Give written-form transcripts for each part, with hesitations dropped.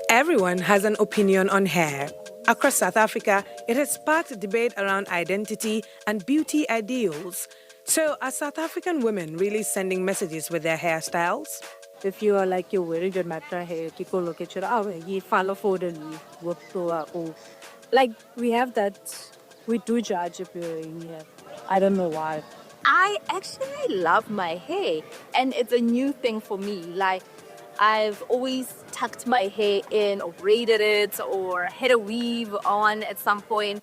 Everyone has an opinion on hair. Across South Africa, it has sparked a debate around identity and beauty ideals. So, are South African women really sending messages with their hairstyles? If you are like you're wearing good matter hair, people look at you, oh, you follow for the work to like we have that we do judge if you're wearing hair. I don't know why. I actually love my hair, and it's a new thing for me. Like, I've always tucked my hair in or braided it or had a weave on at some point.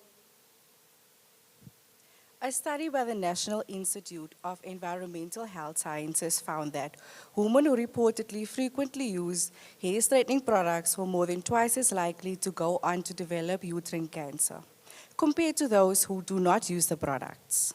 A study by the National Institute of Environmental Health Sciences found that women who reportedly frequently use hair straightening products were more than twice as likely to go on to develop uterine cancer, compared to those who do not use the products.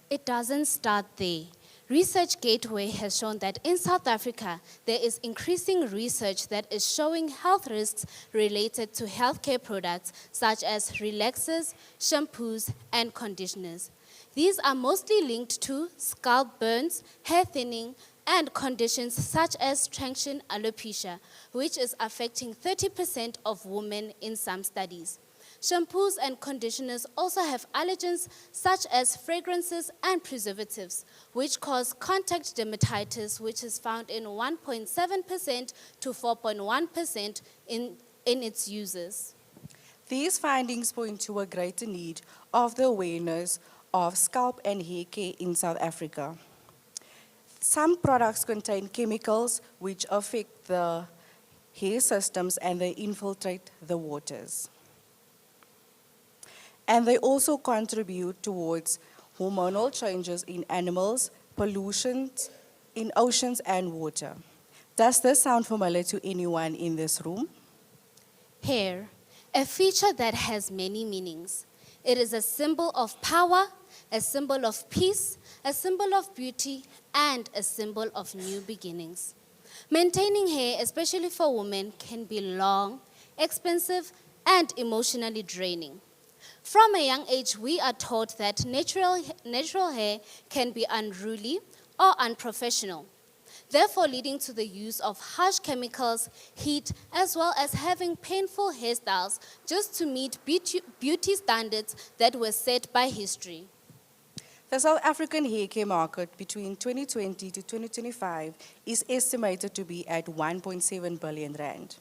It doesn't start there. Research Gateway has shown that in South Africa, there is increasing research that is showing health risks related to healthcare products such as relaxers, shampoos, and conditioners. These are mostly linked to scalp burns, hair thinning, and conditions such as traction alopecia, which is affecting 30% of women in some studies. Shampoos and conditioners also have allergens such as fragrances and preservatives, which cause contact dermatitis, which is found in 1.7% to 4.1% in its users. These findings point to a greater need of the awareness of scalp and hair care in South Africa. Some products contain chemicals which affect the hair systems and they infiltrate the waters. And they also contribute towards hormonal changes in animals, pollution in oceans and water. Does this sound familiar to anyone in this room? Hair, a feature that has many meanings. It is a symbol of power, a symbol of peace, a symbol of beauty, and a symbol of new beginnings. Maintaining hair, especially for women, can be long, expensive, and emotionally draining. From a young age, we are taught that natural hair can be unruly or unprofessional, therefore leading to the use of harsh chemicals, heat, as well as having painful hairstyles just to meet beauty standards that were set by history. The South African hair care market between 2020 to 2025 is estimated to be at 1.7 billion rand.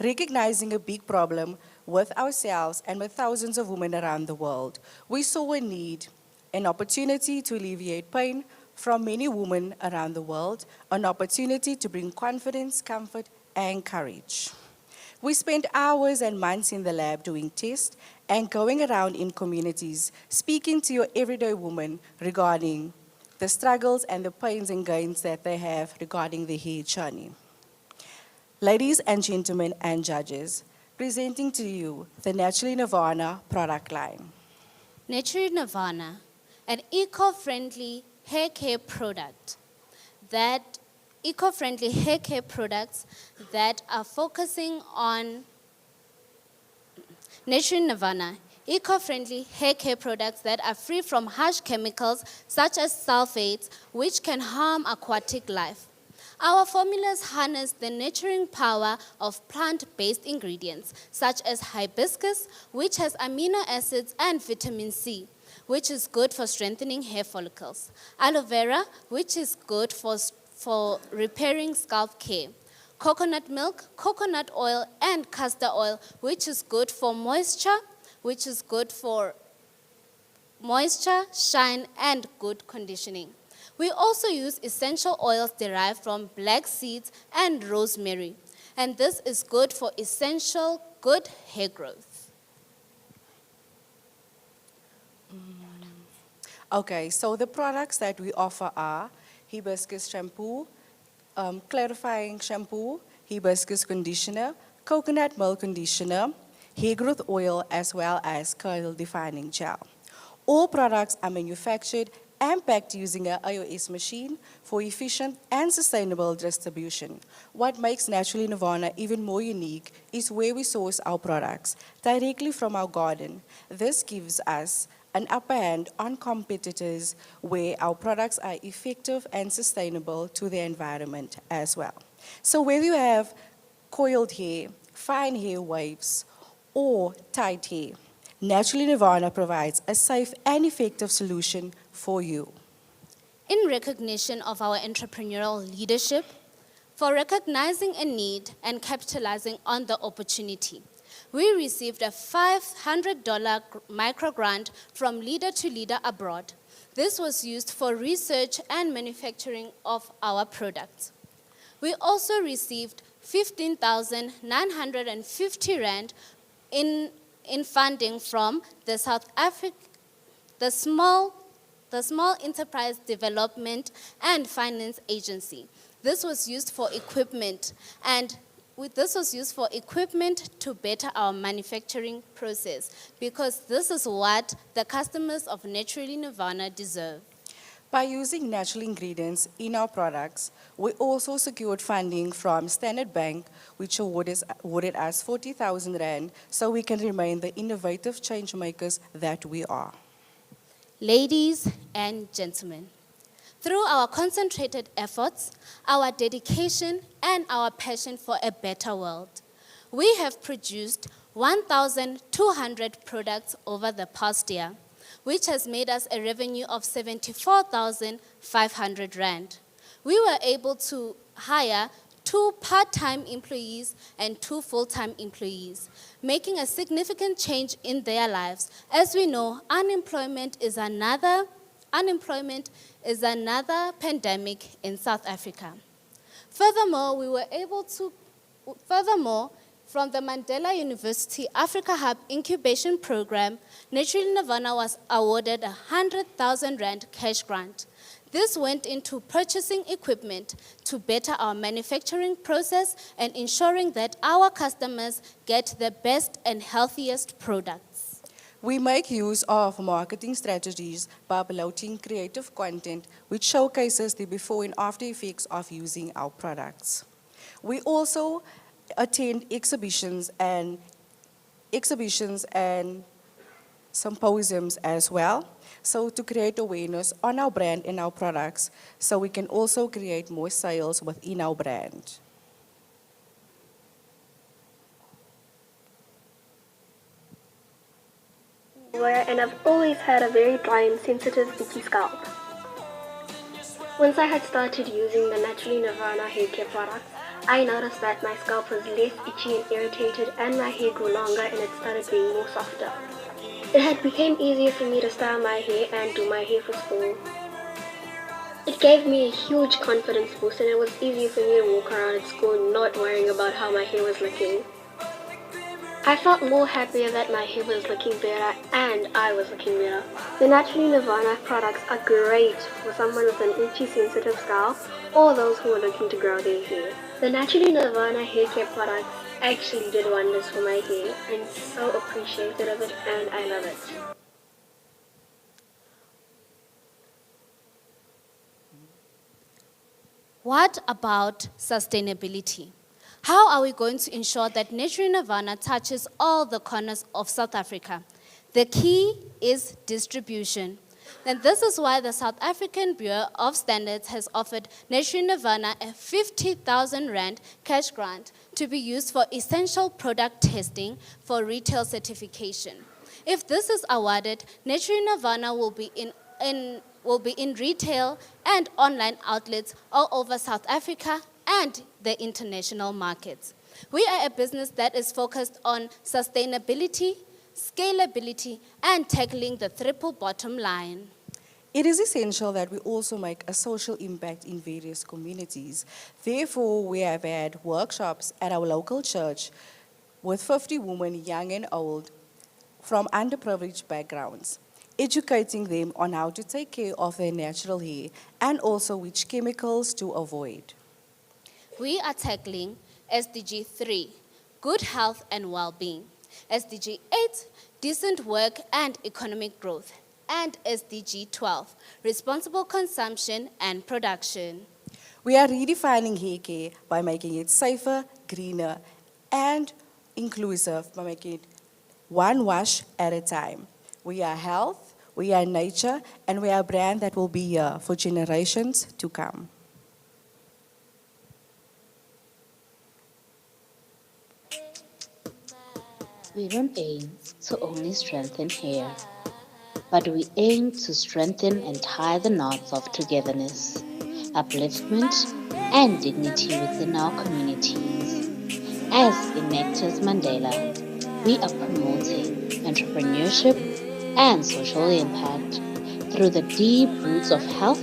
Recognizing a big problem with ourselves and with thousands of women around the world, we saw a need, an opportunity to alleviate pain from many women around the world, an opportunity to bring confidence, comfort, and courage. We spent hours and months in the lab doing tests and going around in communities, speaking to your everyday woman regarding the struggles and the pains and gains that they have regarding the hair journey. Ladies and gentlemen and judges, presenting to you the Naturally Nirvana product line. Naturally Nirvana, an eco-friendly hair care product eco-friendly hair care products that are focusing on Naturally Nirvana, eco-friendly hair care products that are free from harsh chemicals such as sulfates, which can harm aquatic life. Our formulas harness the nurturing power of plant-based ingredients, such as hibiscus, which has amino acids and vitamin C, which is good for strengthening hair follicles. Aloe vera, which is good for repairing scalp care. Coconut milk, coconut oil, and castor oil, which is good for moisture, shine, and good conditioning. We also use essential oils derived from black seeds and rosemary, and this is good for essential good hair growth. Okay, so the products that we offer are hibiscus shampoo, clarifying shampoo, hibiscus conditioner, coconut milk conditioner, hair growth oil, as well as curl defining gel. All products are manufactured and packed using an IOS machine for efficient and sustainable distribution. What makes Naturally Nirvana even more unique is where we source our products directly from our garden. This gives us an upper hand on competitors where our products are effective and sustainable to the environment as well. So whether you have coiled hair, fine hair waves, or tight hair, Naturally Nirvana provides a safe and effective solution for you. In recognition of our entrepreneurial leadership, for recognizing a need and capitalizing on the opportunity, we received a $500 micro grant from Leader to Leader Abroad. This was used for research and manufacturing of our products. We also received 15,950 Rand in funding from the the Small Enterprise Development and Finance Agency. This was used for equipment, this was used for equipment to better our manufacturing process, because this is what the customers of Naturally Nirvana deserve. By using natural ingredients in our products, we also secured funding from Standard Bank, which awarded us 40,000 Rand, so we can remain the innovative change makers that we are. Ladies and gentlemen, through our concentrated efforts, our dedication, and our passion for a better world, we have produced 1,200 products over the past year, which has made us a revenue of 74,500 Rand. We were able to hire 2 part-time employees and 2 full-time employees, making a significant change in their lives. As we know, unemployment is another pandemic in South Africa. Furthermore, from the Mandela University Africa Hub Incubation Program, Naturally Nirvana was awarded a 100,000 Rand cash grant. This went into purchasing equipment to better our manufacturing process and ensuring that our customers get the best and healthiest products. We make use of marketing strategies by uploading creative content which showcases the before and after effects of using our products. We also attend exhibitions and symposiums as well, so to create awareness on our brand and our products, so we can also create more sales within our brand. And I've always had a very dry and sensitive itchy scalp. Once I had started using the Naturally Nirvana hair care products, I noticed that my scalp was less itchy and irritated, and my hair grew longer and it started being more softer. It had become easier for me to style my hair and do my hair for school. It gave me a huge confidence boost, and it was easier for me to walk around at school not worrying about how my hair was looking. I felt more happier that my hair was looking better and I was looking better. The Naturally Nirvana products are great for someone with an itchy sensitive scalp or those who are looking to grow their hair. The Naturally Nirvana hair care products actually did wonders for my hair. I'm so appreciative of it and I love it. What about sustainability? How are we going to ensure that Naturally Nirvana touches all the corners of South Africa? The key is distribution. And this is why the South African Bureau of Standards has offered Naturally Nirvana a 50,000 Rand cash grant to be used for essential product testing for retail certification. If this is awarded, Naturally Nirvana will be in retail and online outlets all over South Africa and the international markets. We are a business that is focused on sustainability, scalability, and tackling the triple bottom line. It is essential that we also make a social impact in various communities. Therefore, we have had workshops at our local church with 50 women, young and old, from underprivileged backgrounds, educating them on how to take care of their natural hair and also which chemicals to avoid. We are tackling SDG 3, good health and well-being, SDG 8, decent work and economic growth, and SDG 12, responsible consumption and production. We are redefining hair care by making it safer, greener, and inclusive by making it one wash at a time. We are health, we are nature, and we are a brand that will be here for generations to come. We don't aim to only strengthen hair, but we aim to strengthen and tie the knots of togetherness, upliftment, and dignity within our communities. As Enactus Mandela, we are promoting entrepreneurship and social impact through the deep roots of health,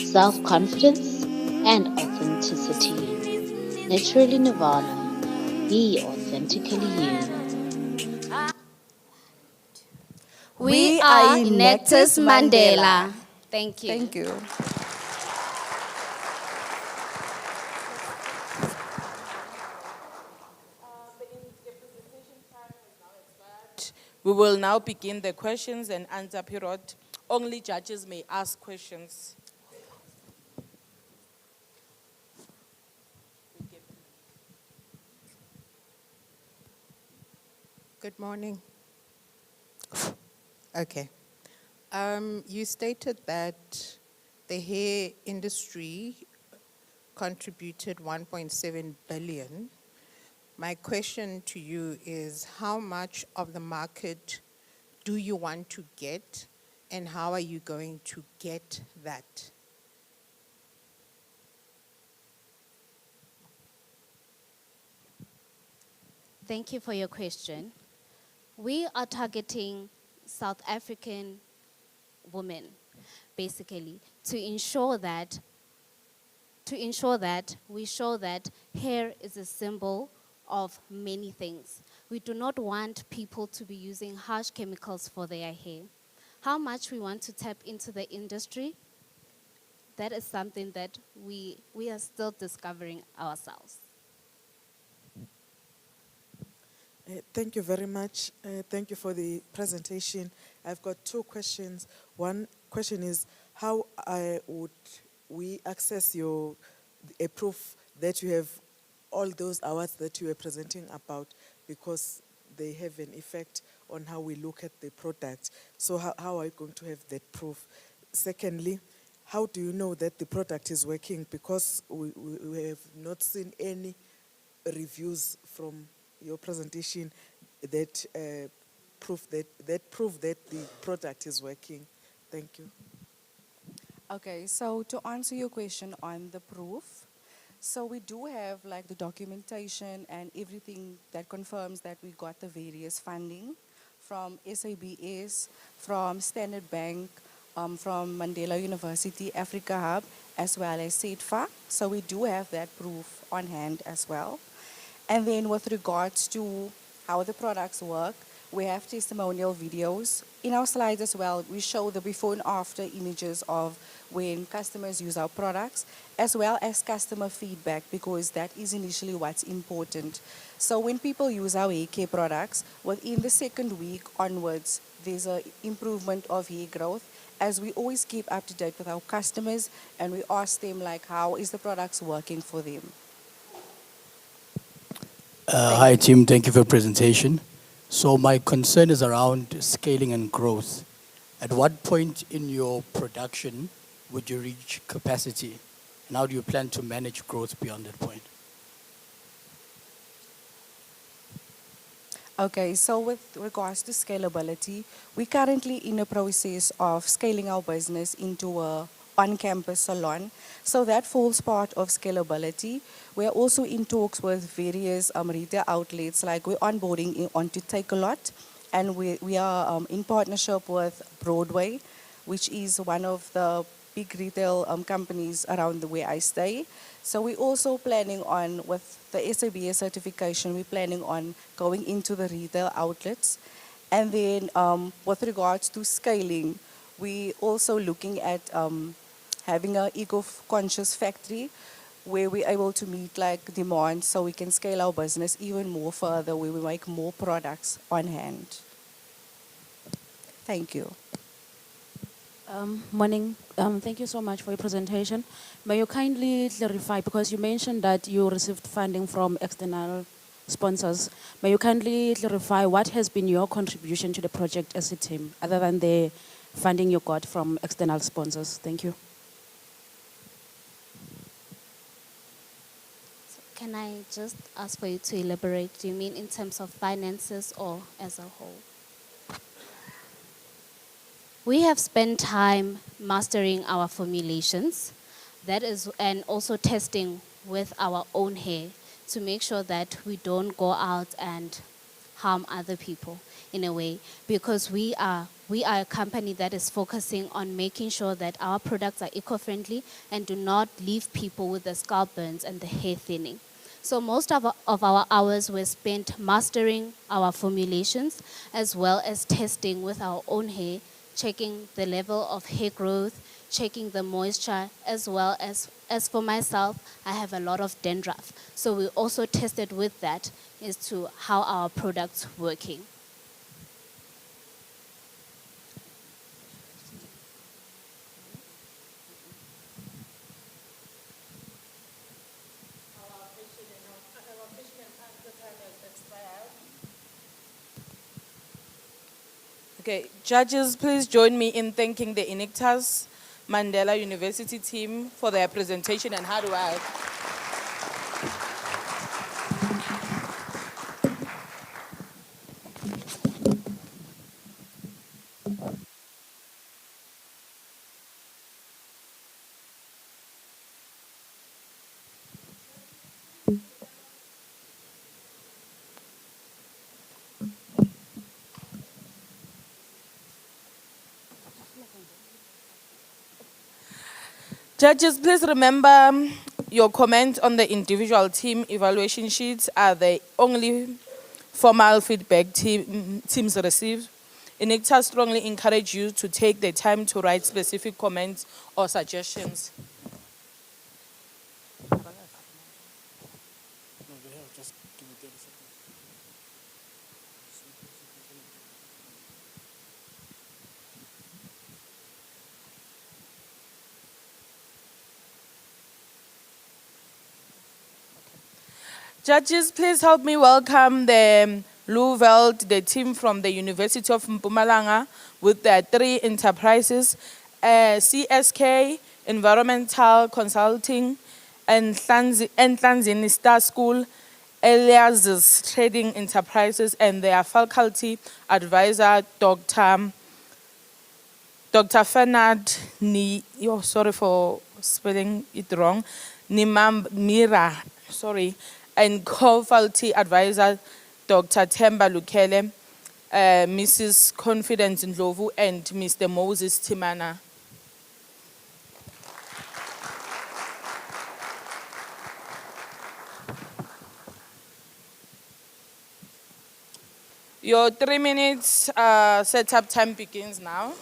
self-confidence, and authenticity. Naturally Nirvana, be authentically you. We We are are Enactus Enactus Mandela. Mandela. Thank you. Thank you. We will now begin the questions and answer period. Only judges may ask questions. Good morning. Okay. You stated that the hair industry contributed 1.7 billion. My question to you is how much of the market do you want to get and how are you going to get that? Thank you for your question. We are targeting South African women, basically, to ensure that we show that hair is a symbol of many things. We do not want people to be using harsh chemicals for their hair. How much we want to tap into the industry, that is something that we are still discovering ourselves. Thank you very much. Thank you for the presentation. I've got two questions. One question is, how would we access a proof that you have all those awards that you were presenting about, because they have an effect on how we look at the product. So how are you going to have that proof? Secondly, how do you know that the product is working? Because we have not seen any reviews from your presentation that prove that the product is working. Thank you. Okay, so to answer your question on the proof, so we do have like the documentation and everything that confirms that we got the various funding from SABS, from Standard Bank, from Mandela University, Africa Hub, as well as SETFA. So we do have that proof on hand as well. And then with regards to how the products work, we have testimonial videos. In our slides as well, we show the before and after images of when customers use our products, as well as customer feedback, because that is initially what's important. So when people use our hair care products, within the second week onwards, there's an improvement of hair growth, as we always keep up to date with our customers and we ask them like, how is the products working for them? Hi, team. Thank you for your presentation. So my concern is around scaling and growth. At what point in your production would you reach capacity? And how do you plan to manage growth beyond that point? Okay, so with regards to scalability, we're currently in a process of scaling our business into a on-campus salon. So that falls part of scalability. We're also in talks with various retail outlets, like we're onboarding onto Take a Lot, and we are in partnership with Broadway, which is one of the big retail companies around where I stay. So we're also planning on, with the SABS certification, we're planning on going into the retail outlets. And then with regards to scaling, we also looking at having an eco-conscious factory where we're able to meet like demand so we can scale our business even more further, where we make more products on hand. Thank you. Morning. Thank you so much for your presentation. May you kindly clarify, because you mentioned that you received funding from external sponsors. May you kindly clarify what has been your contribution to the project as a team, other than the funding you got from external sponsors? Thank you. Can I just ask for you to elaborate? Do you mean in terms of finances or as a whole? We have spent time mastering our formulations, that is, and also testing with our own hair to make sure that we don't go out and harm other people in a way, because we are a company that is focusing on making sure that our products are eco-friendly and do not leave people with the scalp burns and the hair thinning. So most of our hours were spent mastering our formulations as well as testing with our own hair, checking the level of hair growth, checking the moisture, as well as for myself, I have a lot of dandruff. So we also tested with that as to how our products working. Okay, judges, please join me in thanking the Enactus Mandela University team for their presentation and hard work. Judges, please remember your comments on the individual team evaluation sheets are the only formal feedback teams receive. Enactus strongly encourage you to take the time to write specific comments or suggestions. Judges, please help me welcome the Louveld, the team from the University of Mpumalanga with their 3 enterprises, CSK, Environmental Consulting, and Tlanzini Star School, Elias's Trading Enterprises, and their faculty advisor, Dr. Fernand sorry for spelling it wrong, Nimam Mira, sorry, and co-faculty advisor, Dr. Temba Lukele, Mrs. Confidence Ndlovu, and Mr. Moses Timana. Your 3 minutes setup time begins now.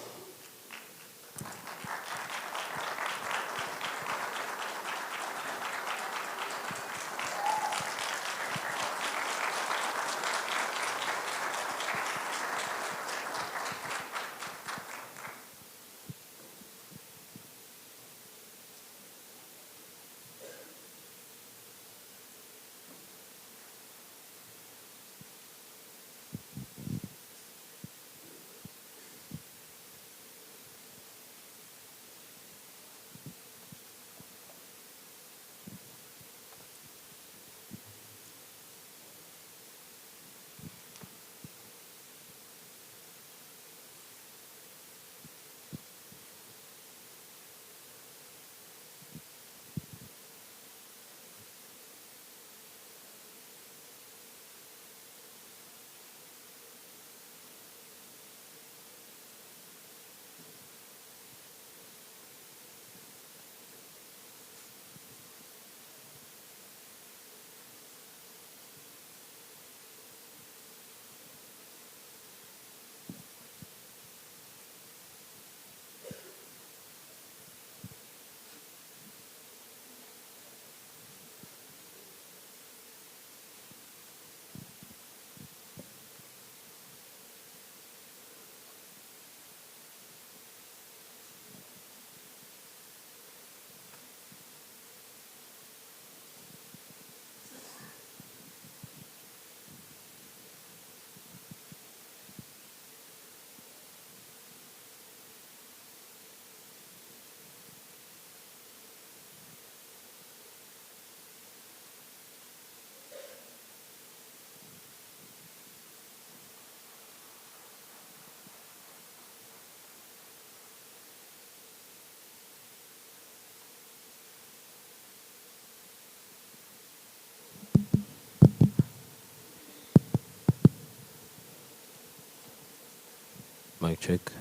Mic check.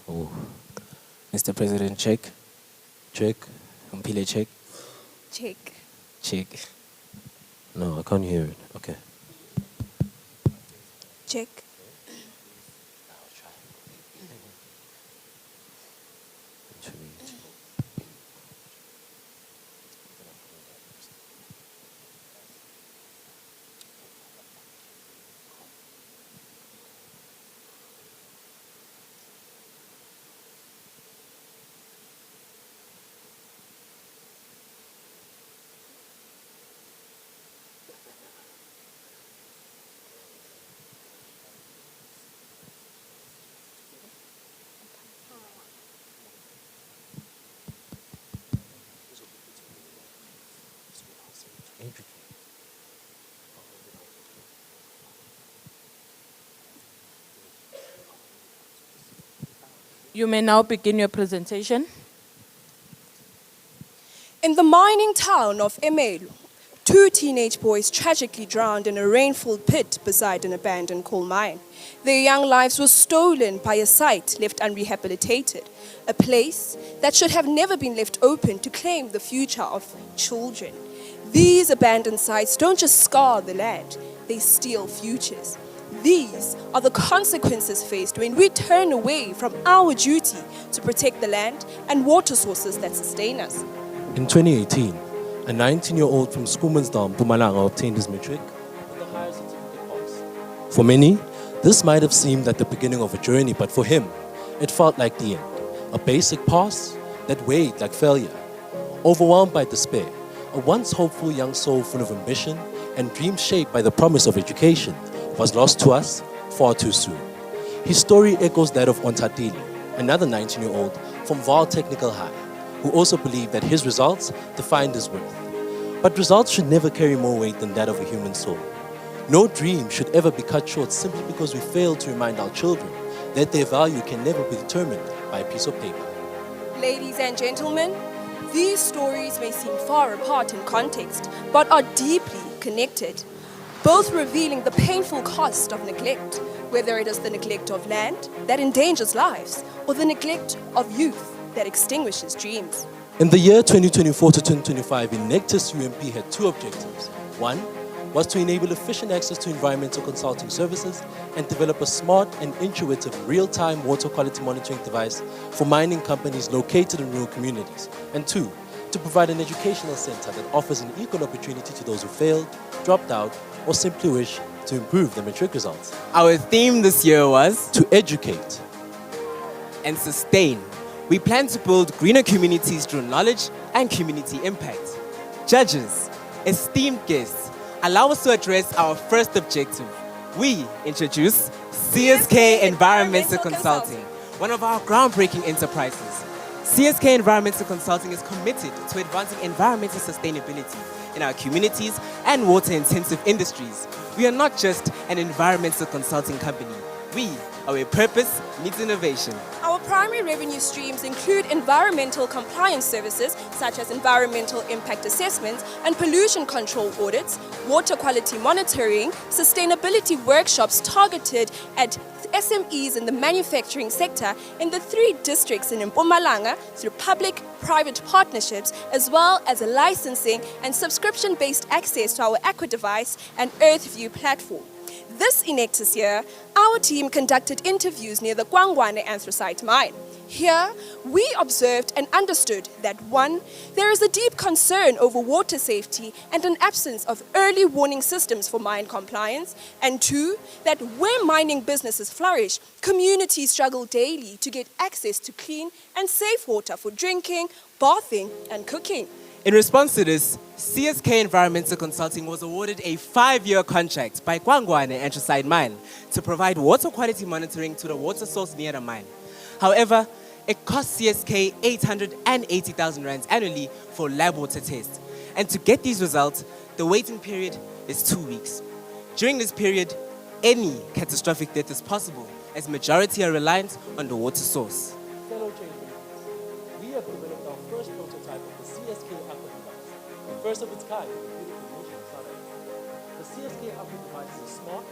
Oh. Mr. President, check. Check. Mpile, check. Check. Check. No, I can't hear it. Okay. Check. You may now begin your presentation. In the mining town of Emelo, two teenage boys tragically drowned in a rain-filled pit beside an abandoned coal mine. Their young lives were stolen by a site left unrehabilitated, a place that should have never been left open to claim the future of children. These abandoned sites don't just scar the land, they steal futures. These are the consequences faced when we turn away from our duty to protect the land and water sources that sustain us. In 2018, a 19-year-old from Schoemansdal, Mpumalanga, obtained his matric with the highest certificate pass. For many, this might have seemed like the beginning of a journey, but for him, it felt like the end. A basic pass that weighed like failure. Overwhelmed by despair, a once hopeful young soul full of ambition and dreams shaped by the promise of education was lost to us far too soon. His story echoes that of Ontatili, another 19-year-old from Vaal Technical High, who also believed that his results defined his worth. But results should never carry more weight than that of a human soul. No dream should ever be cut short simply because we fail to remind our children that their value can never be determined by a piece of paper. Ladies and gentlemen, these stories may seem far apart in context, but are deeply connected, both revealing the painful cost of neglect, whether it is the neglect of land that endangers lives or the neglect of youth that extinguishes dreams. In the year 2024 to 2025, Enactus UMP had two objectives. One was to enable efficient access to environmental consulting services and develop a smart and intuitive real-time water quality monitoring device for mining companies located in rural communities. And two, to provide an educational center that offers an equal opportunity to those who failed, dropped out, or simply wish to improve their matric results. Our theme this year was to educate and sustain. We plan to build greener communities through knowledge and community impact. Judges, esteemed guests, allow us to address our first objective. We introduce CSK Environmental Consulting, one of our groundbreaking enterprises. CSK Environmental Consulting is committed to advancing environmental sustainability in our communities and water-intensive industries. We are not just an environmental consulting company. We are where purpose meets innovation. Our primary revenue streams include environmental compliance services such as environmental impact assessments and pollution control audits, water quality monitoring, sustainability workshops targeted at SMEs in the manufacturing sector in the 3 districts in Mpumalanga through public-private partnerships, as well as a licensing and subscription-based access to our Aqua device and EarthView platform. This Enactus year, our team conducted interviews near the Kwangwane anthracite mine. Here, we observed and understood that 1, there is a deep concern over water safety and an absence of early warning systems for mine compliance, and 2, that where mining businesses flourish, communities struggle daily to get access to clean and safe water for drinking, bathing, and cooking. In response to this, CSK Environmental Consulting was awarded a 5-year contract by Kwangwane Anthracite Mine to provide water quality monitoring to the water source near the mine. However, it cost CSK 880,000 rands annually for lab water tests. And to get these results, the waiting period is 2 weeks. During this period, any catastrophic death is possible, as majority are reliant on the water source. Fellow changemakers, we have developed our first prototype of the CSK Aqua device, the first of its kind in the beautiful nation of South Africa. The CSK Aqua device is a smart,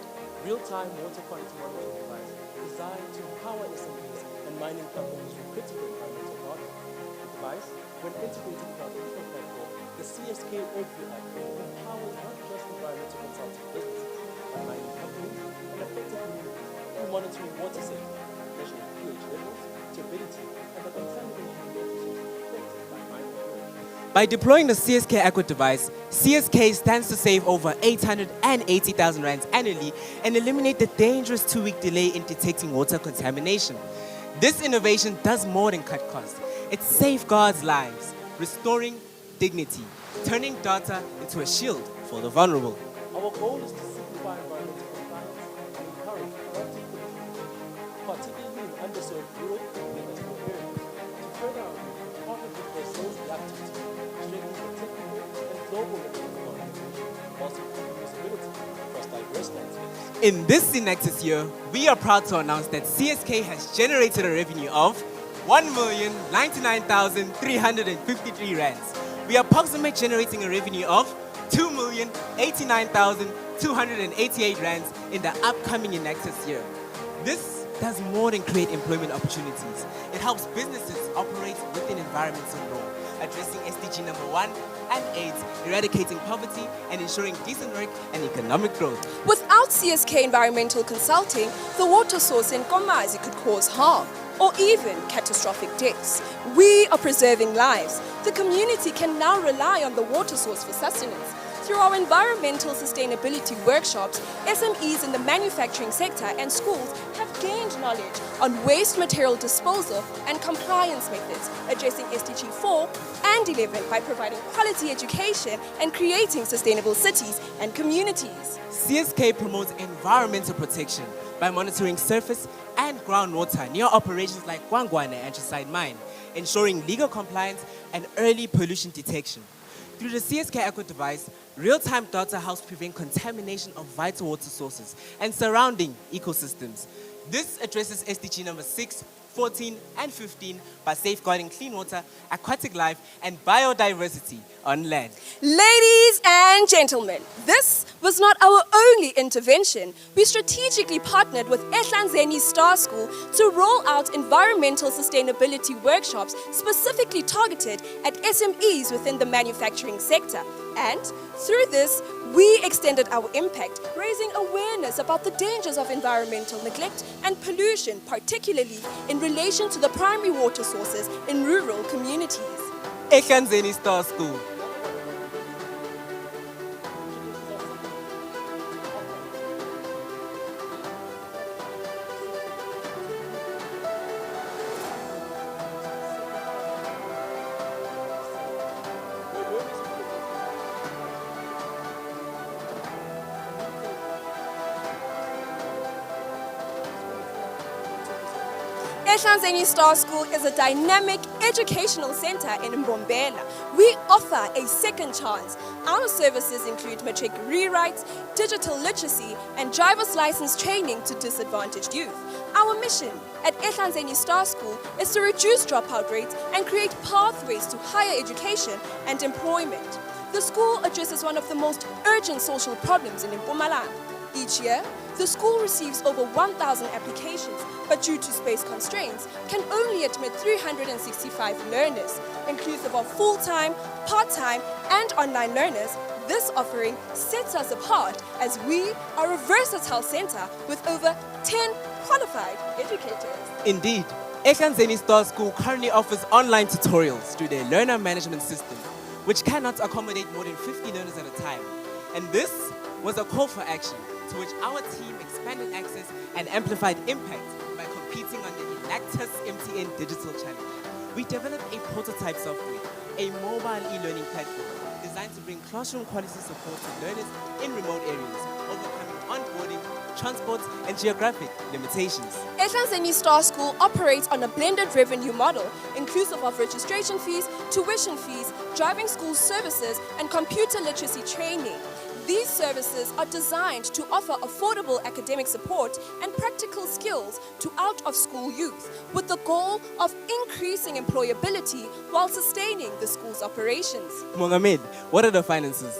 real-time water quality monitoring device designed to empower SMEs and mining companies with critical environmental knowledge. The device, when integrated with our digital platform, the CSK Overview app, empowers not just environmental consulting businesses, but mining companies and affected communities through monitoring water safety, measuring pH levels, turbidity, and the contamination of water sources affected by mining operations. By deploying the CSK Aqua device, CSK stands to save over 880,000 rands annually and eliminate the dangerous 2-week delay in detecting water contamination. This innovation does more than cut costs. It safeguards lives, restoring dignity, turning data into a shield for the vulnerable. Our goal is to simplify environmental compliance and encourage proactive pollution mitigation, particularly in underserved rural and industrial areas. To further our reach, we partnered with Brazil's Enactus team, strengthening the technical and global level of coordination, whilst improving visibility across diverse landscapes. In this Enactus year, we are proud to announce that CSK has generated a revenue of 1,099,353 rands. We approximate generating a revenue of 2,089,288 rands in the upcoming Enactus year. This does more than create employment opportunities. It helps businesses operate within environmental law, addressing SDG number 1 and 8, eradicating poverty and ensuring decent work and economic growth. Without CSK Environmental Consulting, the water source in Komazi could cause harm or even catastrophic deaths. We are preserving lives. The community can now rely on the water source for sustenance. Through our environmental sustainability workshops, SMEs in the manufacturing sector and schools have gained knowledge on waste material disposal and compliance methods, addressing SDG 4 and 11 by providing quality education and creating sustainable cities and communities. CSK promotes environmental protection by monitoring surface and groundwater near operations like Gwangwane Anthracite Mine, ensuring legal compliance and early pollution detection. Through the CSK Aqua device, real-time data helps prevent contamination of vital water sources and surrounding ecosystems. This addresses SDG number 6, 14, and 15 by safeguarding clean water, aquatic life, and biodiversity on land. Ladies and gentlemen, this was not our only intervention. We strategically partnered with Ehlanzeni Star School to roll out environmental sustainability workshops specifically targeted at SMEs within the manufacturing sector. And through this, we extended our impact, raising awareness about the dangers of environmental neglect and pollution, particularly in relation to the primary water sources in rural communities. Ehlanzeni Star School. Ehlanzeni Star School is a dynamic educational center in Mbombela. We offer a second chance. Our services include matric rewrites, digital literacy, and driver's license training to disadvantaged youth. Our mission at Ehlanzeni Star School is to reduce dropout rates and create pathways to higher education and employment. The school addresses one of the most urgent social problems in Mpumalanga. Each year, the school receives over 1,000 applications, but due to space constraints, can only admit 365 learners, inclusive of full-time, part-time, and online learners. This offering sets us apart as we are a versatile center with over 10 qualified educators. Indeed, Ehlanzeni Star School currently offers online tutorials through their learner management system, which cannot accommodate more than 50 learners at a time. And this was a call for action, to which our team expanded access and amplified impact by competing on the Enactus MTN Digital Challenge. We developed a prototype software, a mobile e-learning platform designed to bring classroom quality support to learners in remote areas, overcoming onboarding, transport, and geographic limitations. Ehlanzeni Star School operates on a blended revenue model, inclusive of registration fees, tuition fees, driving school services, and computer literacy training. These services are designed to offer affordable academic support and practical skills to out-of-school youth, with the goal of increasing employability while sustaining the school's operations. Mohamed, what are the finances?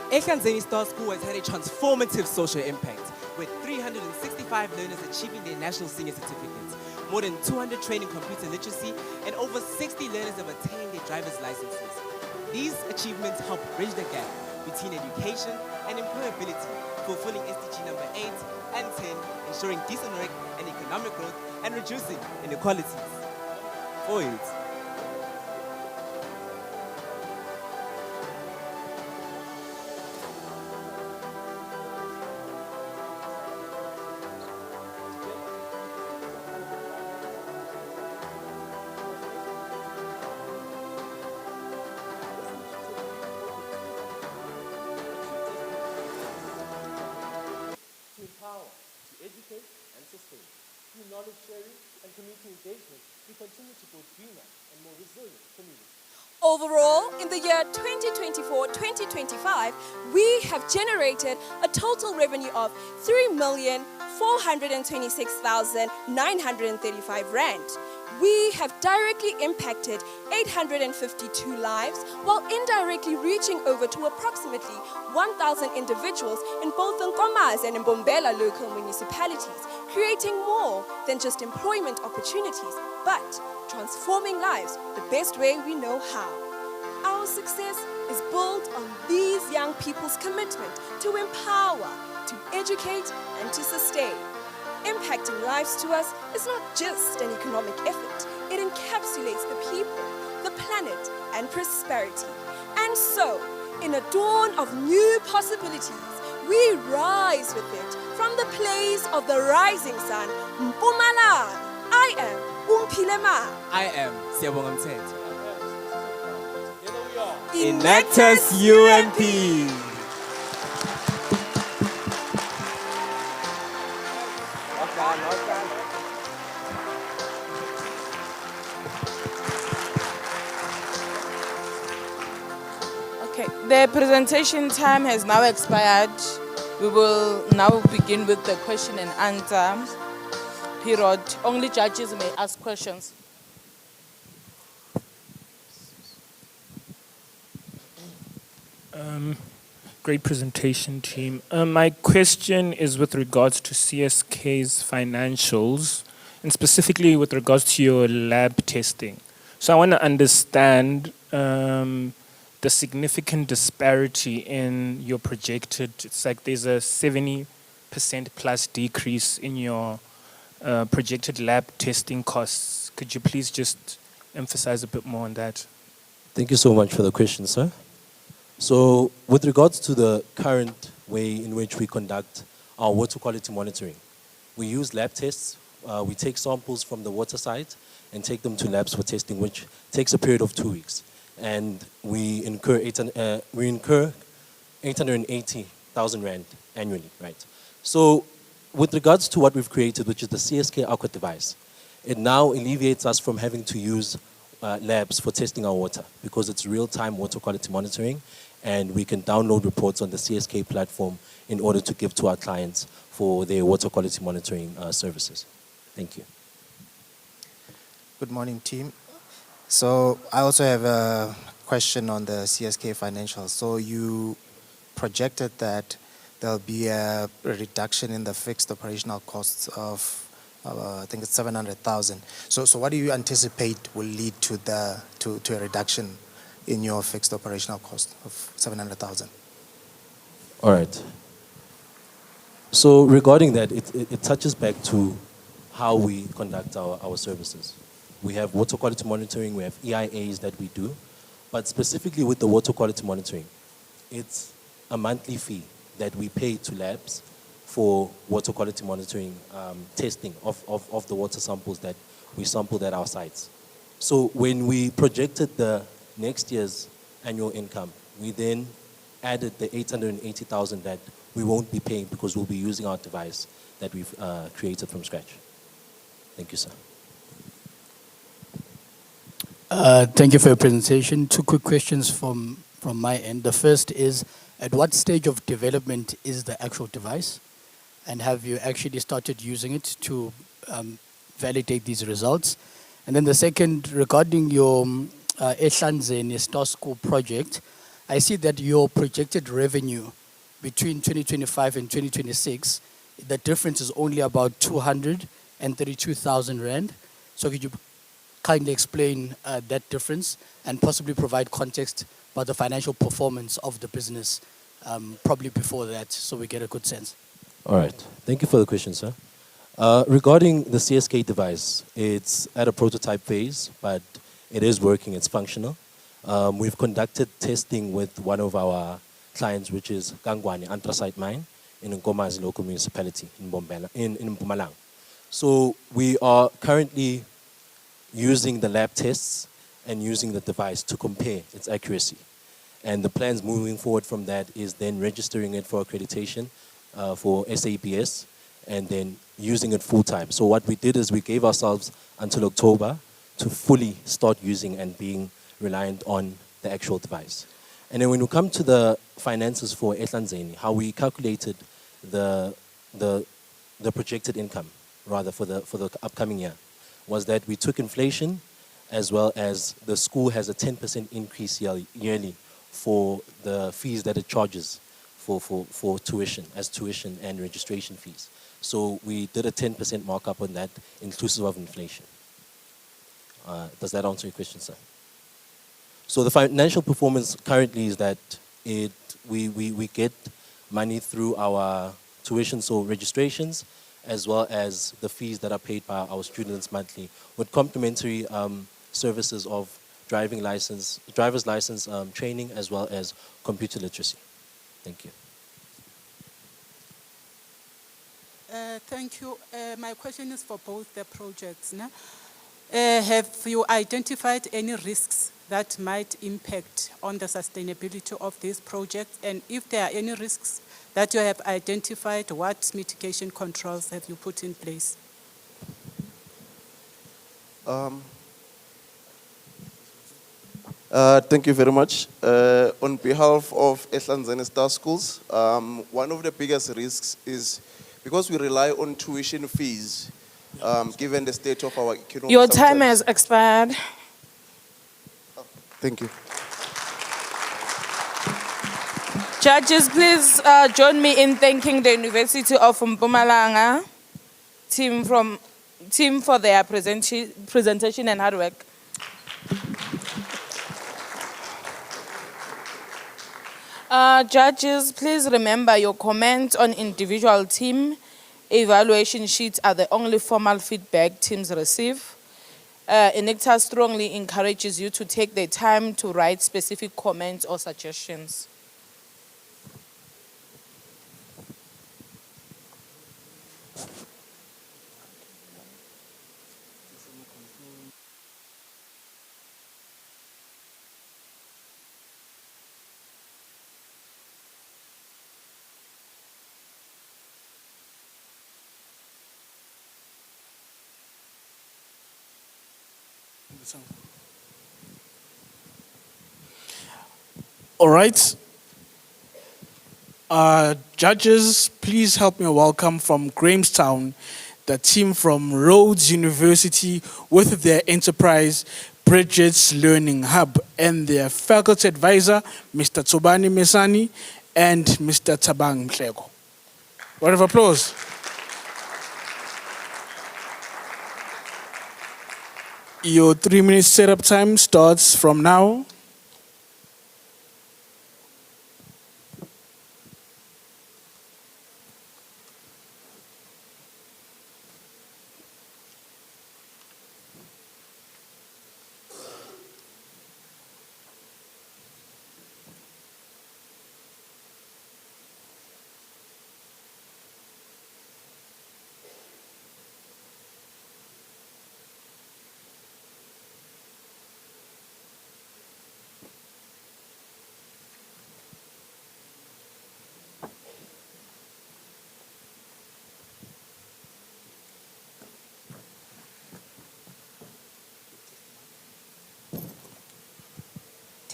Ehlanzeni Star School has had a transformative social impact, with 365 learners achieving their national senior certificates, more than 200 training computer literacy, and over 60 learners have attained their driver's licenses. These achievements help bridge the gap between education and employability, fulfilling SDG number 8 and 10, ensuring decent work and economic growth, and reducing inequalities. For it. To empower, to educate and sustain. Through knowledge sharing and community engagement, we continue to build greener and more resilient communities. Overall, in the year 2024-2025, we have generated a total revenue of 3,426,935 rand. We have directly impacted 852 lives, while indirectly reaching over to approximately 1,000 individuals in both Nkomazi and Mbombela local municipalities, creating more than just employment opportunities, but transforming lives the best way we know how. Our success is built on these young people's commitment to empower, to educate, and to sustain. Impacting lives to us is not just an economic effort, it encapsulates the people, the planet, and prosperity. And so, in a dawn of new possibilities, we rise with it from the place of the rising sun, Mpumalanga. I am Umpilema. I am Siyabonga Mthetho. Enactus UMP. Okay, the presentation time has now expired. We will now begin with the question and answer period. Only judges may ask questions. Great presentation, team. My question is with regards to CSK's financials, and specifically with regards to your lab testing. So I want to understand the significant disparity in your projected, it's like there's a 70% plus decrease in your projected lab testing costs. Could you please just emphasize a bit more on that? Thank you so much for the question, sir. So with regards to the current way in which we conduct our water quality monitoring, we use lab tests. We take samples from the water site and take them to labs for testing, which takes a period of 2 weeks. And we incur 880,000 rand annually, right? So with regards to what we've created, which is the CSK Aqua device, it now alleviates us from having to use labs for testing our water, because it's real-time water quality monitoring, and we can download reports on the CSK platform in order to give to our clients for their water quality monitoring services. Thank you. Good morning, team. So I also have a question on the CSK financials. So you projected that there'll be a reduction in the fixed operational costs of I think it's 700,000. So what do you anticipate will lead to a reduction in your fixed operational cost of 700,000? All right. So regarding that, it touches back to how we conduct our services. We have water quality monitoring, we have EIAs that we do, but specifically with the water quality monitoring, it's a monthly fee that we pay to labs for water quality monitoring testing of the water samples that we sampled at our sites. So when we projected the next year's annual income, we then added the 880,000 that we won't be paying because we'll be using our device that we've created from scratch. Thank you, sir. Thank you for your presentation. Two quick questions from my end. The first is, at what stage of development is the actual device? And have you actually started using it to validate these results? And then the second, regarding your Ehlanzeni Star School project, I see that your projected revenue between 2025 and 2026, the difference is only about 232,000 Rand. So could you kindly explain that difference and possibly provide context about the financial performance of the business probably before that, so we get a good sense? All right. Thank you for the question, sir. Regarding the CSK device, it's at a prototype phase, but it is working, it's functional. We've conducted testing with one of our clients, which is Kangwani Anthracite Mine in Nkomazi local municipality in Mpumalanga. So we are currently using the lab tests and using the device to compare its accuracy. And the plans moving forward from that is then registering it for accreditation for SABS and then using it full time. So what we did is we gave ourselves until October to fully start using and being reliant on the actual device. And then when we come to the finances for Ehlanzeni, how we calculated the projected income, rather for the upcoming year, was that we took inflation as well as the school has a 10% increase yearly for the fees that it charges for tuition, as tuition and registration fees. So we did a 10% markup on that, inclusive of inflation. Does that answer your question, sir? So the financial performance currently is that we get money through our tuition, so registrations, as well as the fees that are paid by our students monthly, with complementary services of driver's license training, as well as computer literacy. Thank you. Thank you. My question is for both the projects. Have you identified any risks that might impact on the sustainability of this project? And if there are any risks that you have identified, what mitigation controls have you put in place? Thank you very much. On behalf of Ehlanzeni Star Schools, one of the biggest risks is because we rely on tuition fees, given the state of our economy. Your time has expired. Thank you. Judges, please join me in thanking the University of Mpumalanga team for their presentation and hard work. Judges, please remember your comments on individual team evaluation sheets are the only formal feedback teams receive. Enactus strongly encourages you to take the time to write specific comments or suggestions. All right. Judges, please help me welcome from Grahamstown the team from Rhodes University with their enterprise Bridget's Learning Hub and their faculty advisor, Mr. Tsobani Mesani and Mr. Tabang Mhleko. Word of applause. Your 3-minute setup time starts from now.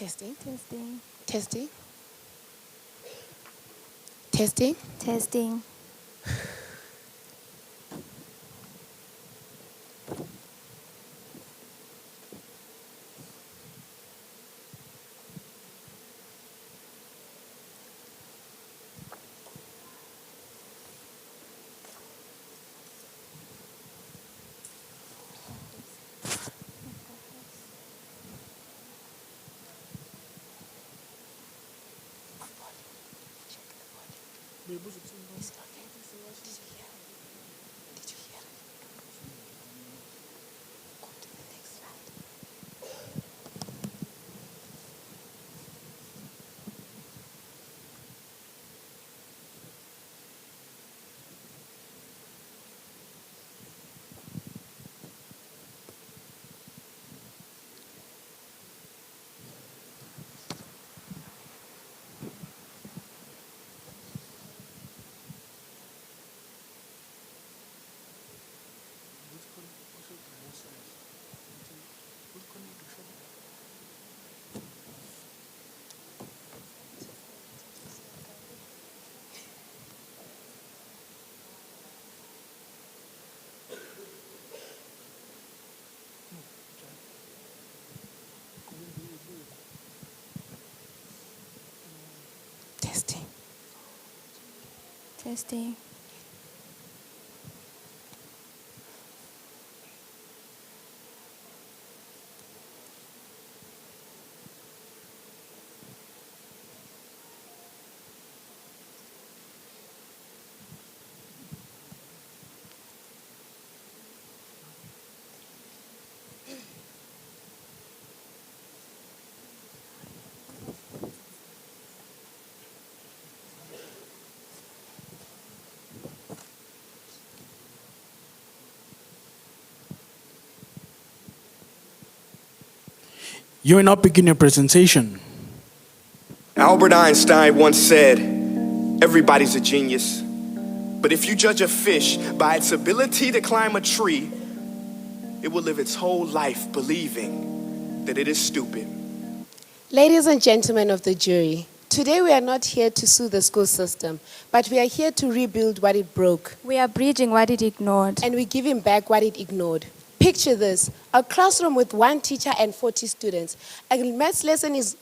Testing. Testing. Testing. Testing. Testing. Testing. Testing. You will now begin your presentation. Albert Einstein once said, everybody's a genius. But if you judge a fish by its ability to climb a tree, it will live its whole life believing that it is stupid. Ladies and gentlemen of the jury, today we are not here to sue the school system, but we are here to rebuild what it broke. We are bridging what it ignored. And we're giving back what it ignored. Picture this, a classroom with 1 teacher and 40 students. A maths lesson is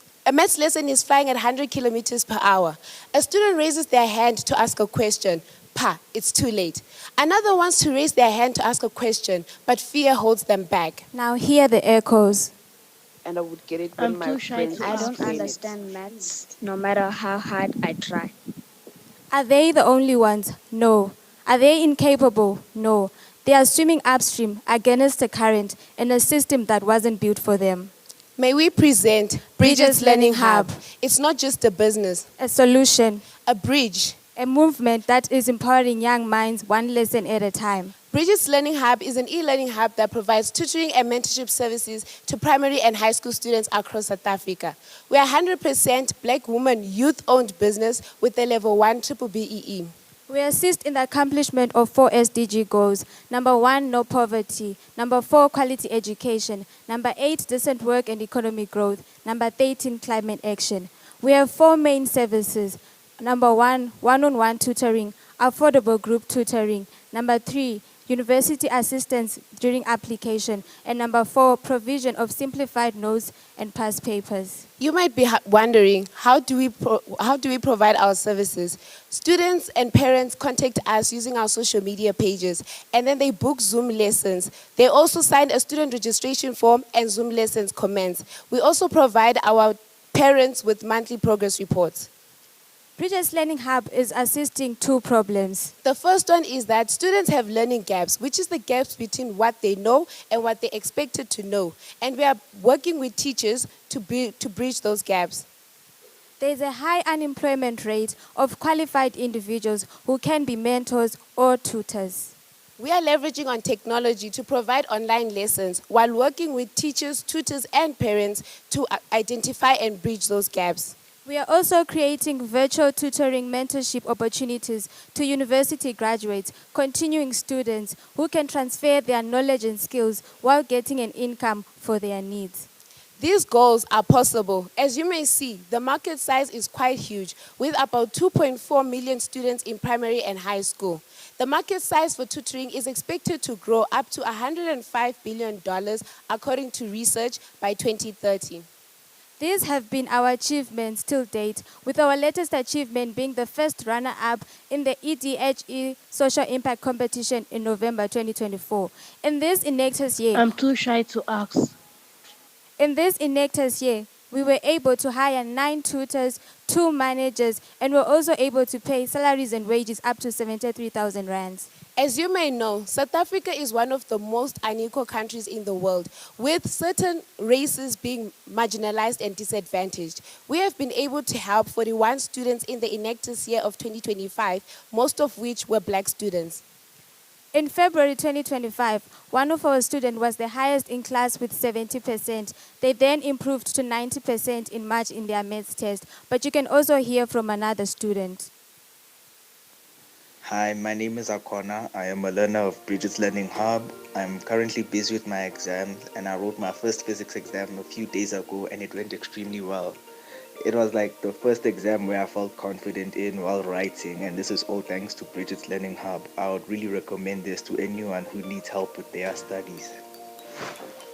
flying at 100 kilometers per hour. A student raises their hand to ask a question. Pa, it's too late. Another wants to raise their hand to ask a question, but fear holds them back. Now hear the echoes. And I would get it when I'm my too shy friends to I don't explain it. understand maths, no matter how hard I try. Are they the only ones? No. Are they incapable? No. They are swimming upstream against the current in a system that wasn't built for them. May we present Bridges Learning Hub. It's not just a business. A solution. A bridge. A movement that is empowering young minds one lesson at a time. Bridges Learning Hub is an e-learning hub that provides tutoring and mentorship services to primary and high school students across South Africa. We are 100% Black woman youth-owned business with a level 1 BBEE. We assist in the accomplishment of 4 SDG goals. Number 1, no poverty. Number 4, quality education. Number 8, decent work and economic growth. Number 13, climate action. We have 4 main services. Number 1, one-on-one tutoring, affordable group tutoring. Number 3, university assistance during application. And number 4, provision of simplified notes and past papers. You might be wondering, how do we provide our services? Students and parents contact us using our social media pages, and then they book Zoom lessons. They also sign a student registration form and Zoom lessons commence. We also provide our parents with monthly progress reports. Bridges Learning Hub is assisting 2 problems. The first one is that students have learning gaps, which is the gaps between what they know and what they're expected to know. And we are working with teachers to bridge those gaps. There is a high unemployment rate of qualified individuals who can be mentors or tutors. We are leveraging on technology to provide online lessons while working with teachers, tutors, and parents to identify and bridge those gaps. We are also creating virtual tutoring mentorship opportunities to university graduates, continuing students who can transfer their knowledge and skills while getting an income for their needs. These goals are possible. As you may see, the market size is quite huge, with about 2.4 million students in primary and high school. The market size for tutoring is expected to grow up to $105 billion according to research by 2030. These have been our achievements till date, with our latest achievement being the first runner-up in the EDHE Social Impact Competition in November 2024. In this Enactus year, I'm too shy to ask. In this Enactus year, we were able to hire 9 tutors, 2 managers, and were also able to pay salaries and wages up to 73,000 rands. As you may know, South Africa is one of the most unequal countries in the world, with certain races being marginalized and disadvantaged. We have been able to help 41 students in the Enactus year of 2025, most of which were black students. In February 2025, one of our students was the highest in class with 70%. They then improved to 90% in March in their maths test, but you can also hear from another student. Hi, my name is Akona. I am a learner of Bridget's Learning Hub. I'm currently busy with my exams, and I wrote my first physics exam a few days ago, and it went extremely well. It was like the first exam where I felt confident in while writing, and this is all thanks to Bridget's Learning Hub. I would really recommend this to anyone who needs help with their studies.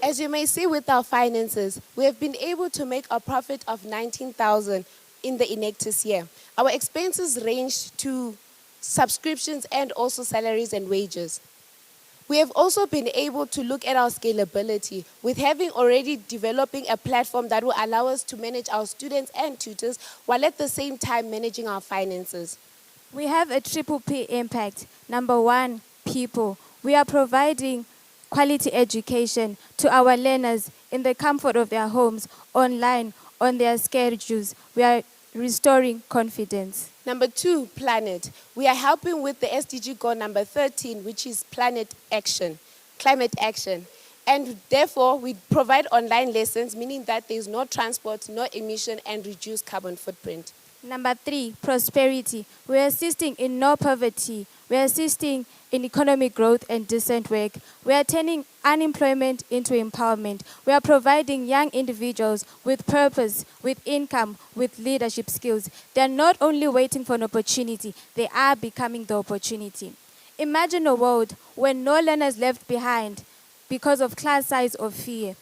As you may see with our finances, we have been able to make a profit of 19,000 in the Enactus year. Our expenses range to subscriptions and also salaries and wages. We have also been able to look at our scalability with having already developing a platform that will allow us to manage our students and tutors while at the same time managing our finances. We have a triple P impact. Number 1, people. We are providing quality education to our learners in the comfort of their homes, online, on their schedules. We are restoring confidence. Number 2, planet. We are helping with the SDG goal number 13, which is planet action, climate action. And therefore, we provide online lessons, meaning that there is no transport, no emission, and reduced carbon footprint. Number 3, prosperity. We are assisting in no poverty. We are assisting in economic growth and decent work. We are turning unemployment into empowerment. We are providing young individuals with purpose, with income, with leadership skills. They are not only waiting for an opportunity, they are becoming the opportunity. Imagine a world where no learners left behind because of class size or fear.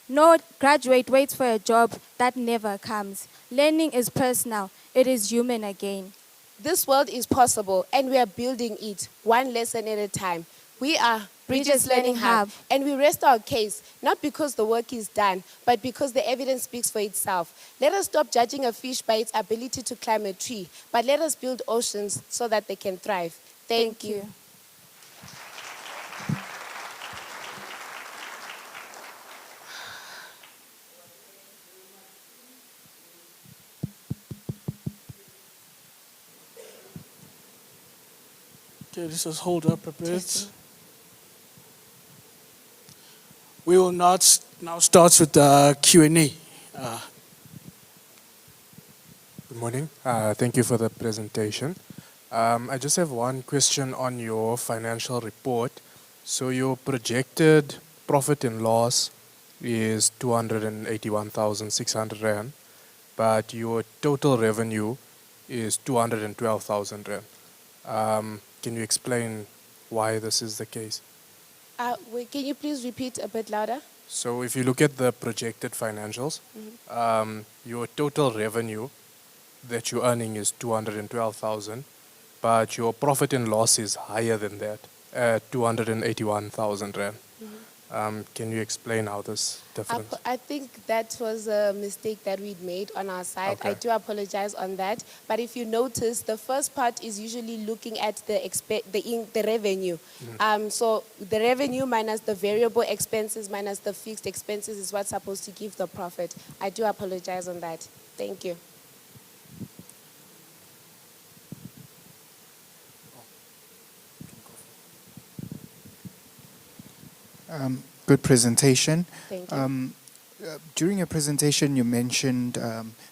No graduate waits for a job that never comes. Learning is personal. It is human again. This world is possible, and we are building it one lesson at a time. We are Bridget's Learning Hub, and we rest our case, not because the work is done, but because the evidence speaks for itself. Let us stop judging a fish by its ability to climb a tree, but let us build oceans so that they can thrive. Thank you. Okay, let's just hold up a bit. We will now start with the Q&A. Good morning. Thank you for the presentation. I just have one question on your financial report. So your projected profit and loss is 281,600 Rand, but your total revenue is 212,000 Rand. Can you explain why this is the case? Wait, can you please repeat a bit louder? So if you look at the projected financials, your total revenue that you're earning is 212,000, but your profit and loss is higher than that, at 281,000 Rand. Can you explain how this difference? I think that was a mistake that we'd made on our side. Okay. I do apologize on that. But if you notice, the first part is usually looking at the revenue. So the revenue minus the variable expenses minus the fixed expenses is what's supposed to give the profit. I do apologize on that. Thank you. Good presentation. Thank you. During your presentation, you mentioned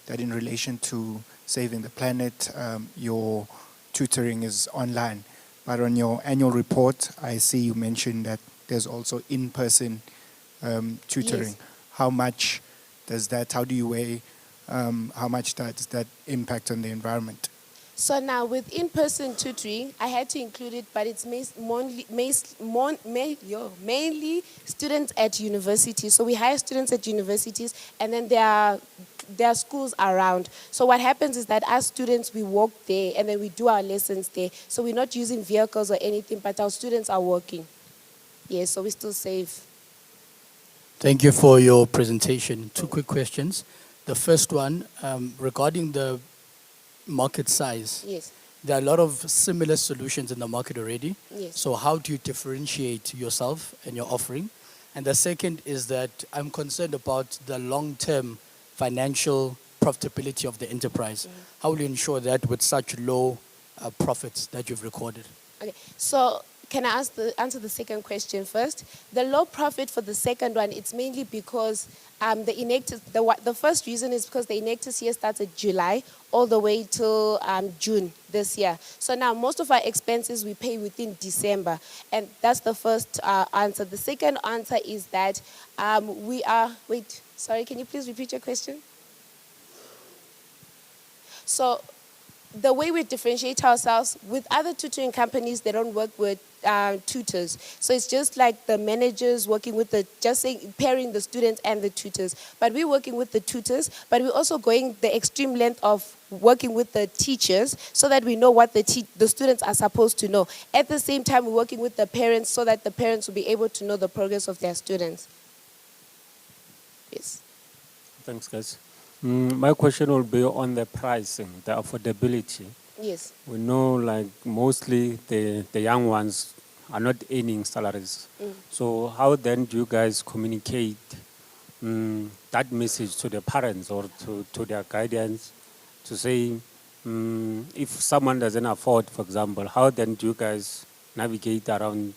that in relation to saving the planet, your tutoring is online. But on your annual report, I see you mentioned that there's also in-person tutoring. Yes. How much how do you weigh how much does that impact on the environment? So now with in-person tutoring, I had to include it, but it's mainly students at universities. So we hire students at universities, and then there are schools around. So what happens is that as students, we walk there, and then we do our lessons there. So we're not using vehicles or anything, but our students are walking. Yes, so we're still safe. Thank you for your presentation. Two quick questions. The first one, regarding the market size. Yes. There are a lot of similar solutions in the market already. Yes. So how do you differentiate yourself and your offering? And the second is that I'm concerned about the long-term financial profitability of the enterprise. How will you ensure that with such low profits that you've recorded? Okay, so can I answer the second question first? The low profit for the second one, it's mainly because the Enactus, the first reason is because the Enactus year started July all the way till June this year. So now most of our expenses we pay within December, and that's the first answer. The second answer is that sorry, can you please repeat your question? So the way we differentiate ourselves with other tutoring companies, they don't work with tutors. So it's just like the managers working with pairing the students and the tutors. But we're working with the tutors, but we're also going the extreme length of working with the teachers so that we know what the students are supposed to know. At the same time, we're working with the parents so that the parents will be able to know the progress of their students. Yes. Thanks, guys. My question will be on the pricing, the affordability. Yes. We know, like, mostly the young ones are not earning salaries. So how then do you guys communicate that message to the parents or to their guardians to say, if someone doesn't afford, for example, how then do you guys navigate around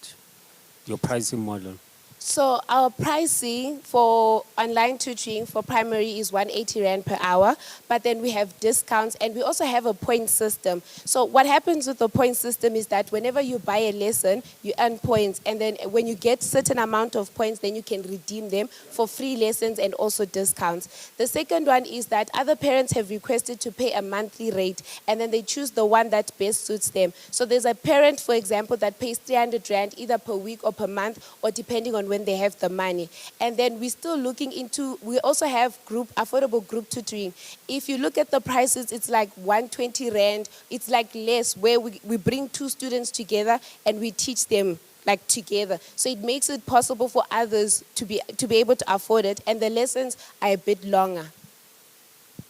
your pricing model? So our pricing for online tutoring for primary is 180 Rand per hour, but then we have discounts and we also have a point system. So what happens with the point system is that whenever you buy a lesson, you earn points, and then when you get certain amount of points, then you can redeem them for free lessons and also discounts. The second one is that other parents have requested to pay a monthly rate, and then they choose the one that best suits them. So there's a parent, for example, that pays 300 Rand either per week or per month, or depending on when they have the money. And then we're still looking into, we also have affordable group tutoring. If you look at the prices, it's like 120 Rand. It's like less, where we bring two students together and we teach them like together. So it makes it possible for others to be able to afford it, and the lessons are a bit longer.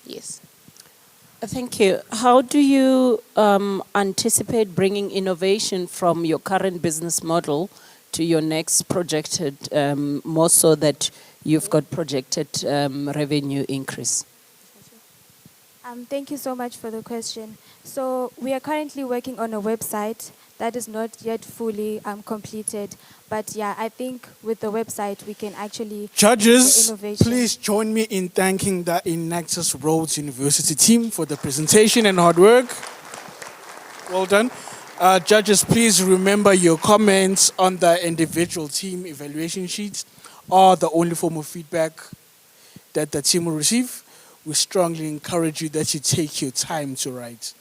Yes. Thank you. How do you anticipate bringing innovation from your current business model to your next projected, more so that you've got projected revenue increase? Thank you so much for the question. So we are currently working on a website that is not yet fully completed. But yeah, I think with the website we can actually Judges, innovation. please join me in thanking the Enactus Rhodes University team for the presentation and hard work. Well done. Judges, please remember your comments on the individual team evaluation sheets are the only form of feedback that the team will receive. We strongly encourage you that you take your time to write.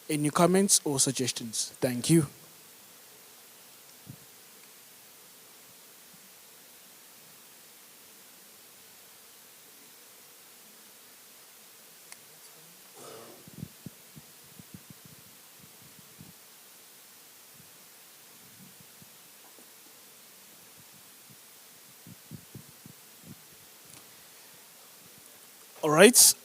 Any comments or suggestions? Thank you. All right,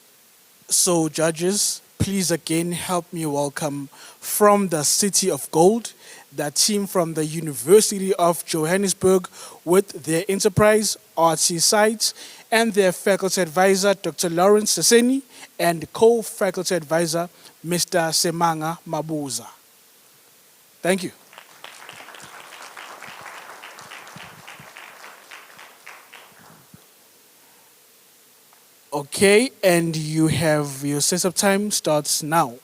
so judges, please again help me welcome from the City of Gold, the team from the University of Johannesburg with their enterprise RT sites and their faculty advisor, Dr. Lawrence Seseni, and co-faculty advisor, Mr. Semanga Mabuza. Thank you. Okay, and you have your setup time starts now.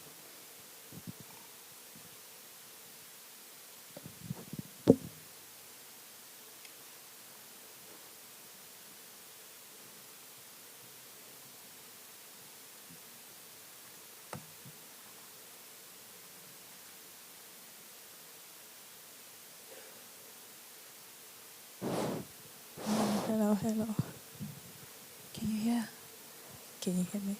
hello. Can you hear? Can you hear me?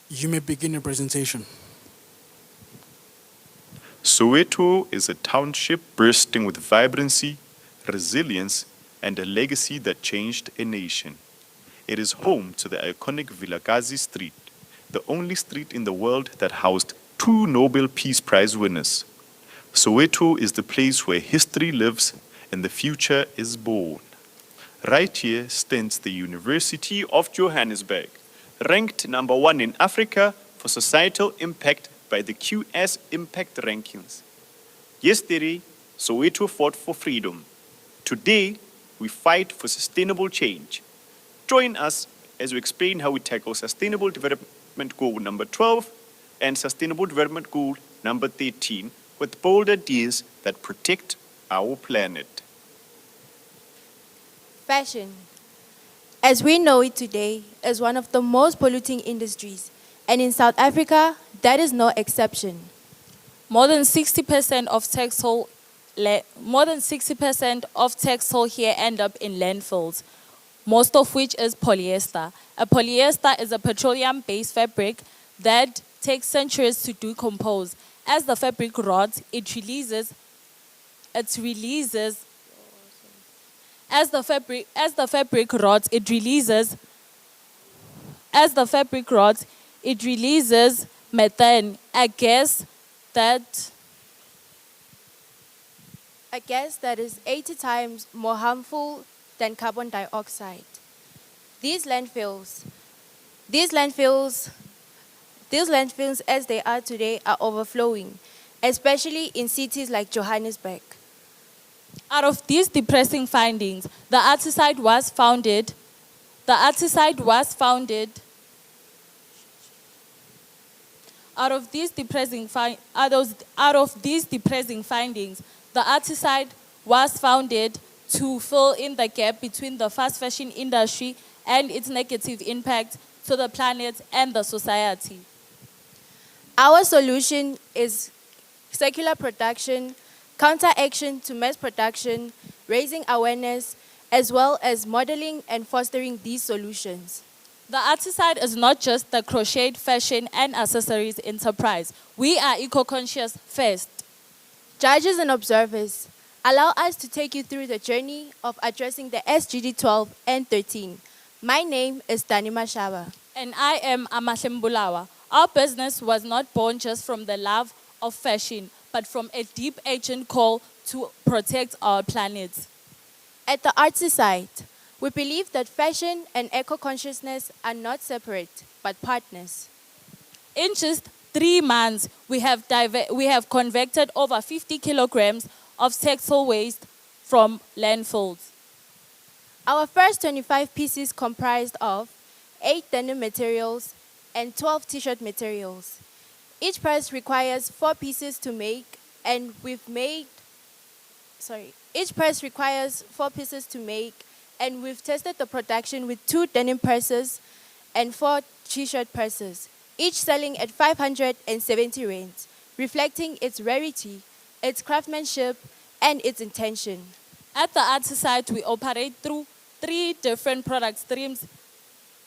You may begin your presentation. Soweto is a township bursting with vibrancy, resilience, and a legacy that changed a nation. It is home to the iconic Vilakazi Street, the only street in the world that housed two Nobel Peace Prize winners. Soweto is the place where history lives and the future is born. Right here stands the University of Johannesburg, ranked number 1 in Africa for societal impact by the QS Impact Rankings. Yesterday, Soweto fought for freedom. Today, we fight for sustainable change. Join us as we explain how we tackle Sustainable Development Goal number 12 and Sustainable Development Goal number 13 with bold ideas that protect our planet. Fashion, as we know it today, is one of the most polluting industries, and in South Africa, that is no exception. More than 60% of textile here end up in landfills, most of which is polyester. A polyester is a petroleum-based fabric that takes centuries to decompose. As the fabric rots, As the fabric rots, it releases methane, a gas that is 80 times more harmful than carbon dioxide. These landfills as they are today are overflowing, especially in cities like Johannesburg. Out of these depressing findings, the articide was founded. Out of these depressing findings, the articide was founded to fill in the gap between the fast fashion industry and its negative impact to the planet and the society. Our solution is circular production, counteraction to mass production, raising awareness, as well as modeling and fostering these solutions. The Artiside is not just the crocheted fashion and accessories enterprise. We are eco-conscious first. Judges and observers, allow us to take you through the journey of addressing the SGD 12 and 13. My name is Dani Mashaba. And I am Amahle Mbulawa. Our business was not born just from the love of fashion, but from a deep ancient call to protect our planet. At the Artiside, we believe that fashion and eco-consciousness are not separate, but partners. In just 3 months, we have convected over 50 kilograms of textile waste from landfills. Our first 25 pieces comprised of 8 denim materials and 12 t-shirt materials. Each press requires 4 pieces to make, and each press requires 4 pieces to make, and we've tested the production with 2 denim presses and 4 t-shirt presses, each selling at 570 rands, reflecting its rarity, its craftsmanship, and its intention. At the Artiside, we operate through 3 different product streams,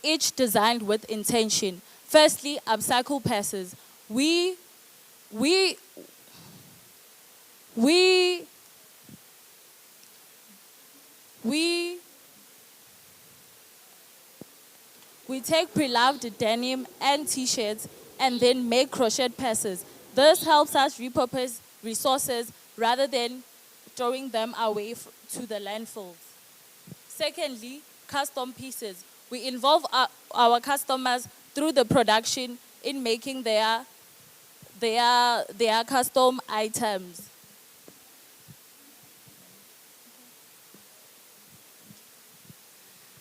each designed with intention. Firstly, upcycle passes. We take pre-loved denim and t-shirts and then make crochet passes. This helps us repurpose resources rather than throwing them away to the landfills. Secondly, custom pieces. We involve our customers through the production in making their custom items.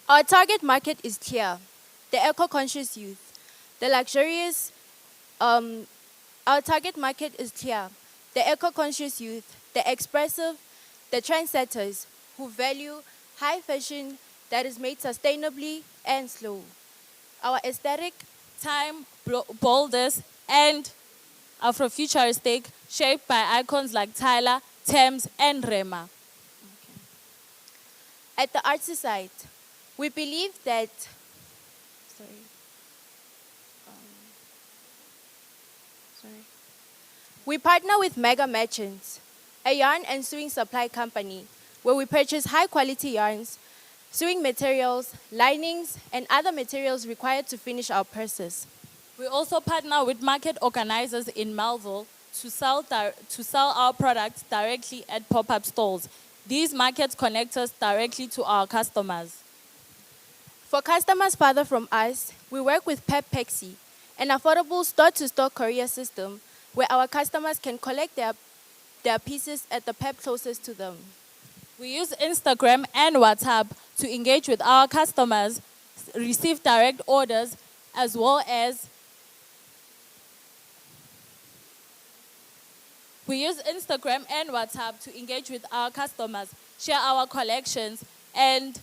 Our target market is clear: the eco-conscious youth, the luxurious. Our target market is clear: the eco-conscious youth, the expressive, the trendsetters who value high fashion that is made sustainably and slow. Our aesthetic, time, boldness, and Afrofuturistic, shaped by icons like Tyler, Thames, and Rema. At the Artiside, we believe that, we partner with Mega Merchants, a yarn and sewing supply company, where we purchase high-quality yarns, sewing materials, linings, and other materials required to finish our purses. We also partner with market organizers in Melville to sell our products directly at pop-up stores. These markets connect us directly to our customers. For customers farther from us, we work with Pep Pexi, an affordable store-to-store courier system where our customers can collect their pieces at the Pep closest to them. We use Instagram and WhatsApp to engage with our customers, receive direct orders, as well as share our collections, and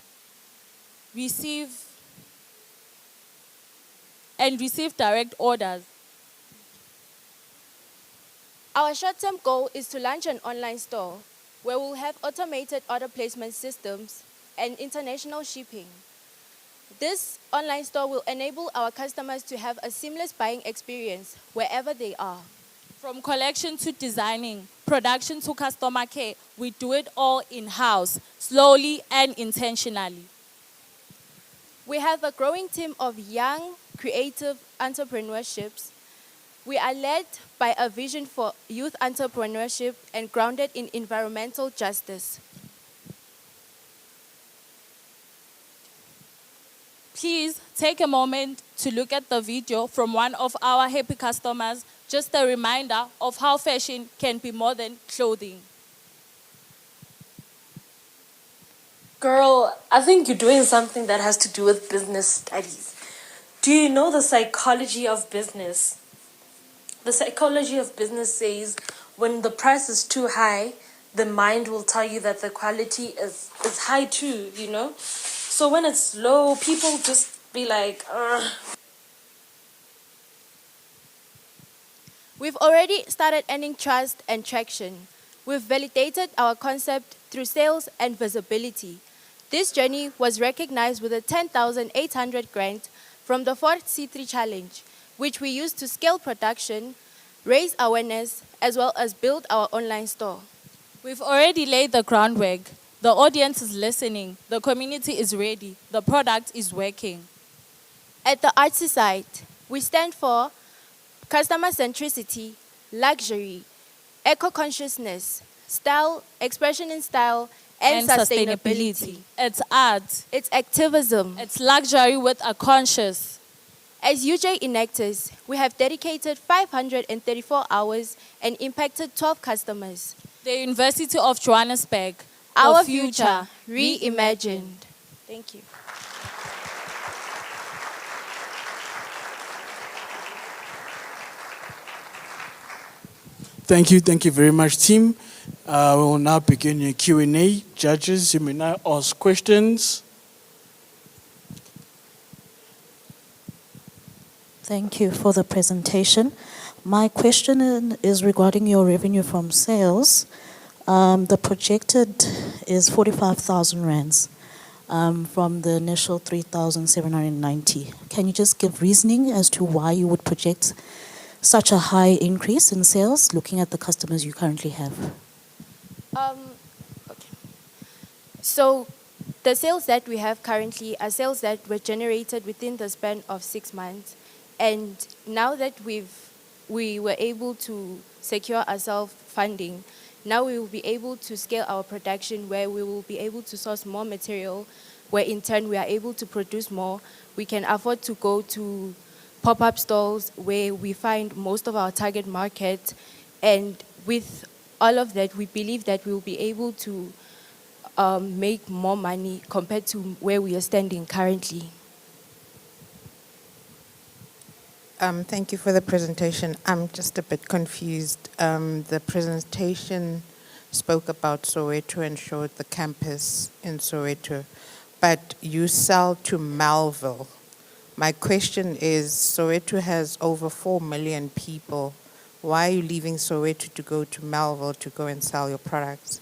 receive direct orders. Our short-term goal is to launch an online store where we'll have automated order placement systems and international shipping. This online store will enable our customers to have a seamless buying experience wherever they are. From collection to designing, production to customer care, we do it all in-house, slowly and intentionally. We have a growing team of young, creative entrepreneurships. We are led by a vision for youth entrepreneurship and grounded in environmental justice. Please take a moment to look at the video from one of our happy customers, just a reminder of how fashion can be more than clothing. Girl, I think you're doing something that has to do with business studies. Do you know the psychology of business? The psychology of business says when the price is too high, the mind will tell you that the quality is high too, you know? So when it's low, people just be like, ugh. We've already started earning trust and traction. We've validated our concept through sales and visibility. This journey was recognized with a 10,800 grant from the 4th C3 Challenge, which we used to scale production, raise awareness, as well as build our online store. We've already laid the groundwork. The audience is listening. The community is ready. The product is working. At the Artsy site, we stand for customer centricity, luxury, eco-consciousness, style, expression in style, and sustainability. It's art. It's activism. It's luxury with a conscious. As UJ Enactus, we have dedicated 534 hours and impacted 12 customers. The University of Johannesburg. Our the future reimagined. Thank you. Thank you very much, team. We will now begin your Q&A. Judges, you may now ask questions. Thank you for the presentation. My question is regarding your revenue from sales. The projected is 45,000 rands from the initial 3,790. Can you just give reasoning as to why you would project such a high increase in sales, looking at the customers you currently have? Okay. So the sales that we have currently are sales that were generated within the span of 6 months. And now that we were able to secure ourselves funding, now we will be able to scale our production where we will be able to source more material, where in turn we are able to produce more. We can afford to go to pop-up stalls where we find most of our target market. And with all of that, we believe that we will be able to make more money compared to where we are standing currently. Thank you for the presentation. I'm just a bit confused. The presentation spoke about Soweto and showed the campus in Soweto, but you sell to Melville. My question is, Soweto has over 4 million people. Why are you leaving Soweto to go to Melville to go and sell your products?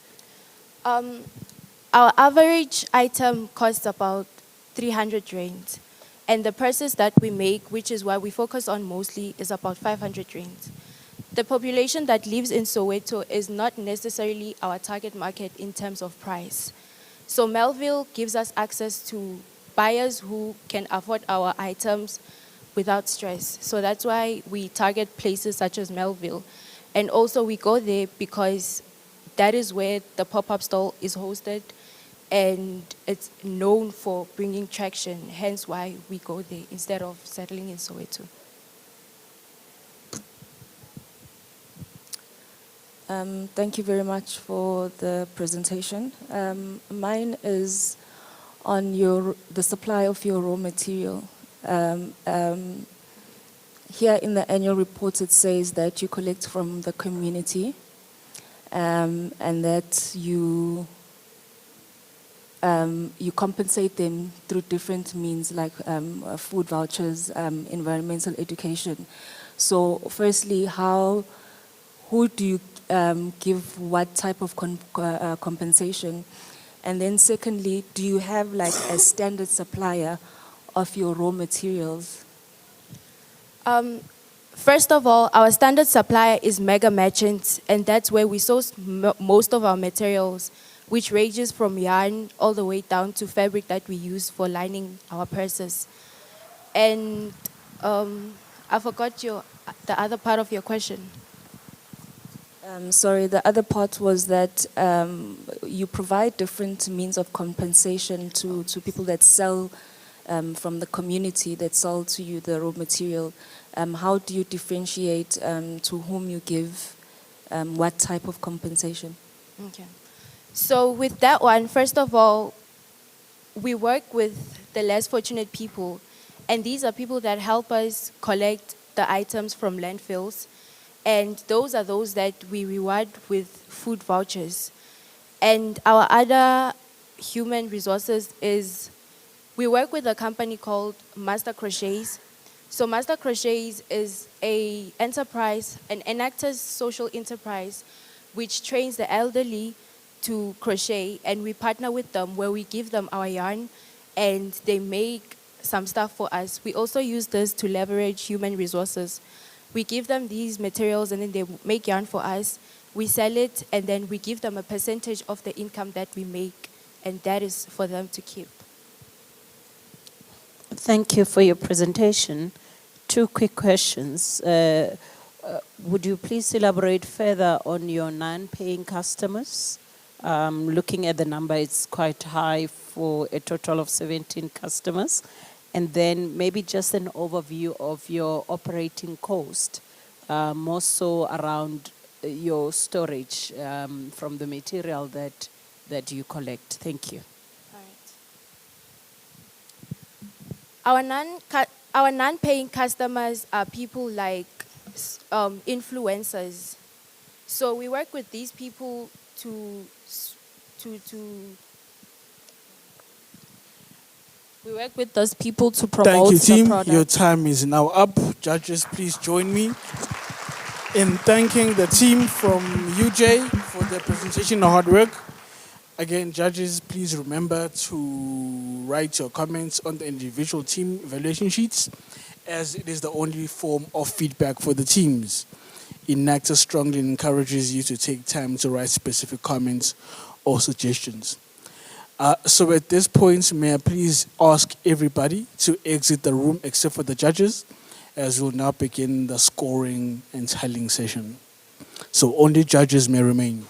Our average item costs about 300 rands. And the purses that we make, which is what we focus on mostly, is about 500 rands. The population that lives in Soweto is not necessarily our target market in terms of price. So Melville gives us access to buyers who can afford our items without stress. So that's why we target places such as Melville. And also we go there because that is where the pop-up stall is hosted, and it's known for bringing traction, hence why we go there instead of settling in Soweto. Thank you very much for the presentation. Mine is on the supply of your raw material. Here in the annual report, it says that you collect from the community and that you compensate them through different means like food vouchers, environmental education. So firstly, who do you give what type of compensation? And then secondly, do you have like a standard supplier of your raw materials? First of all, our standard supplier is Mega Merchants, and that's where we source most of our materials, which ranges from yarn all the way down to fabric that we use for lining our purses. And I forgot the other part of your question. Sorry, the other part was that you provide different means of compensation to people that sell from the community, that sell to you the raw material. How do you differentiate to whom you give what type of compensation? Okay. So with that one, first of all, we work with the less fortunate people, and these are people that help us collect the items from landfills, and those are those that we reward with food vouchers. And our other human resources is we work with a company called Master Crochets. So Master Crochets is an Enactus social enterprise which trains the elderly to crochet, and we partner with them where we give them our yarn and they make some stuff for us. We also use this to leverage human resources. We give them these materials and then they make yarn for us. We sell it and then we give them a percentage of the income that we make, and that is for them to keep. Thank you for your presentation. Two quick questions. Would you please elaborate further on your non-paying customers? Looking at the number, it's quite high for a total of 17 customers. And then maybe just an overview of your operating cost, more so around your storage from the material that you collect. Thank you. Our non-paying customers are people like influencers. So we work with these people to We work with those people to Thank promote you, the team. product. Your time is now up. Judges, please join me in thanking the team from UJ for their presentation and hard work. Again, judges, please remember to write your comments on the individual team evaluation sheets, as it is the only form of feedback for the teams. Enactus strongly encourages you to take time to write specific comments or suggestions. So at this point, may I please ask everybody to exit the room except for the judges, as we'll now begin the scoring and tallying session. So only judges may remain.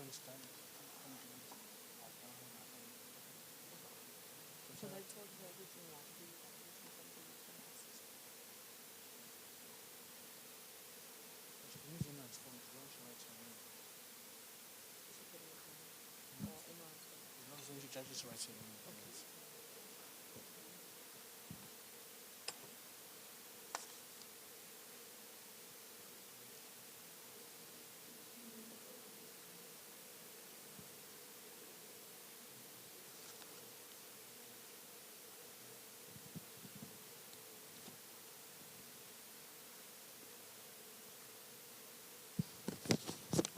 Because I told you everything last week. I'm using something you can access. But you can use Enactus phone. You don't show it to me. As long as you just write it in. Okay.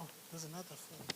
Oh, there's another phone.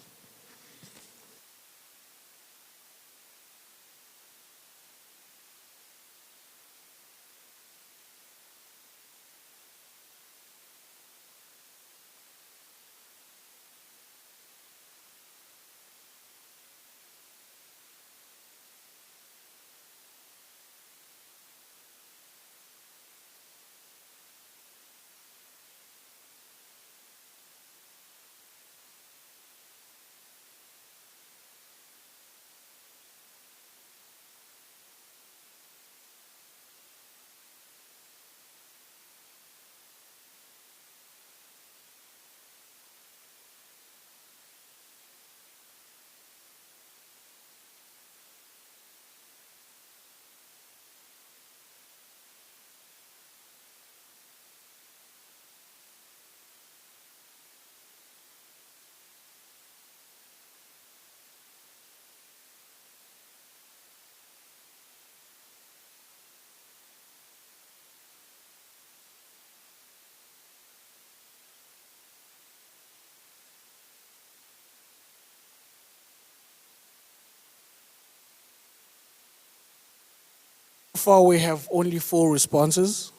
So far, we have only 4 responses.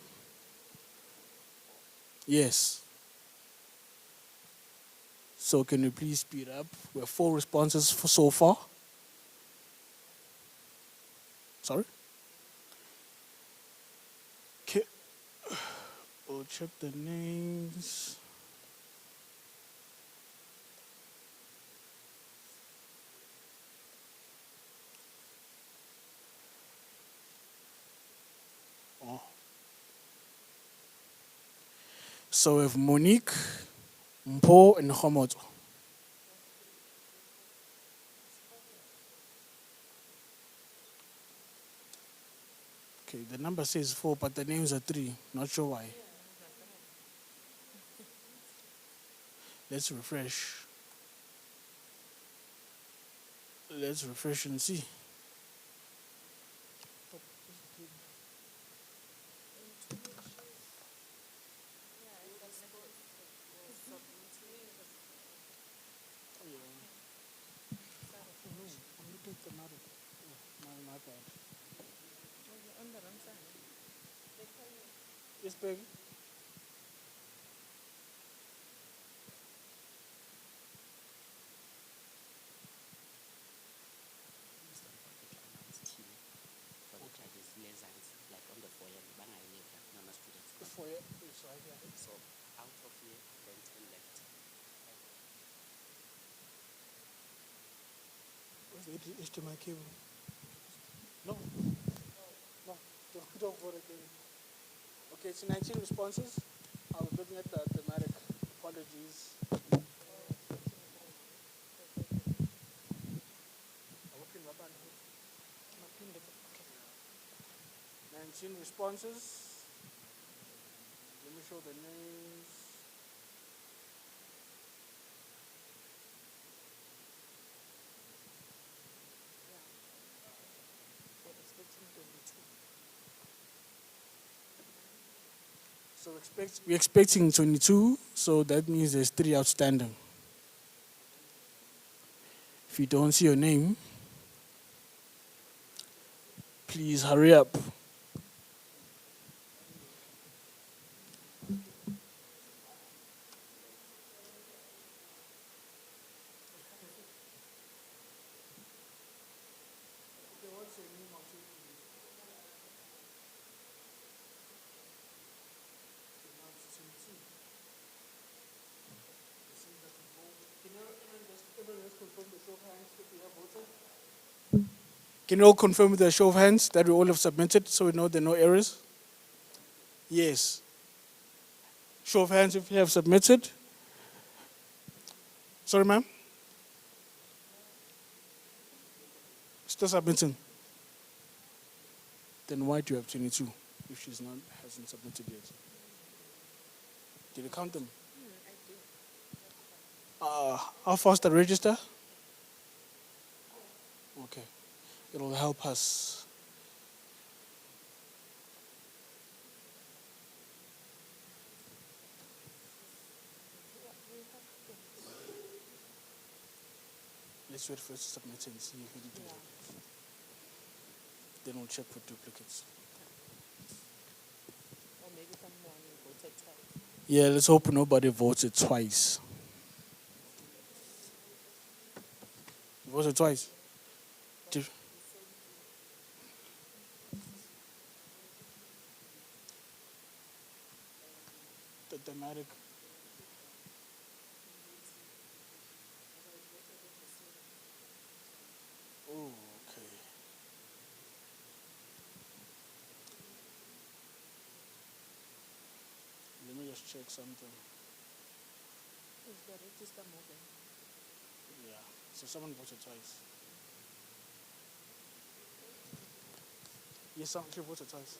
Yes. So can you please speed up? We have 4 responses for so far. Sorry? Okay. We'll check the names. Oh. So we have Monique, Mpo, and Homoto. Okay, the number says 4, but the names are 3. Not sure why. Let's refresh. Let's refresh and see. Yes, baby. The foyer is right here. So out of here, then turn left. Where's the HDMI cable? No. No, don't vote again. Okay, it's 19 responses. I was looking at the thematic. Apologies. 19 responses. Let me show the names. So we're expecting 22, so that means there's 3 outstanding. If you don't see your name, please hurry up. Can you all confirm with a show of hands that we all have submitted so we know there are no errors? Yes. Show of hands if you have submitted. Sorry, ma'am? Still submitting. Then why do you have 22 if she's not hasn't submitted yet? Did you count them? How fast the register? Okay. It'll help us. Let's wait for it to submit and see if we do that. Then we'll check for duplicates. Or maybe someone voted twice. Yeah, let's hope nobody voted twice. You voted twice? The thematic. Oh, okay. Let me just check something. Is the register moving? Yeah, so someone voted twice. Yes, someone voted twice.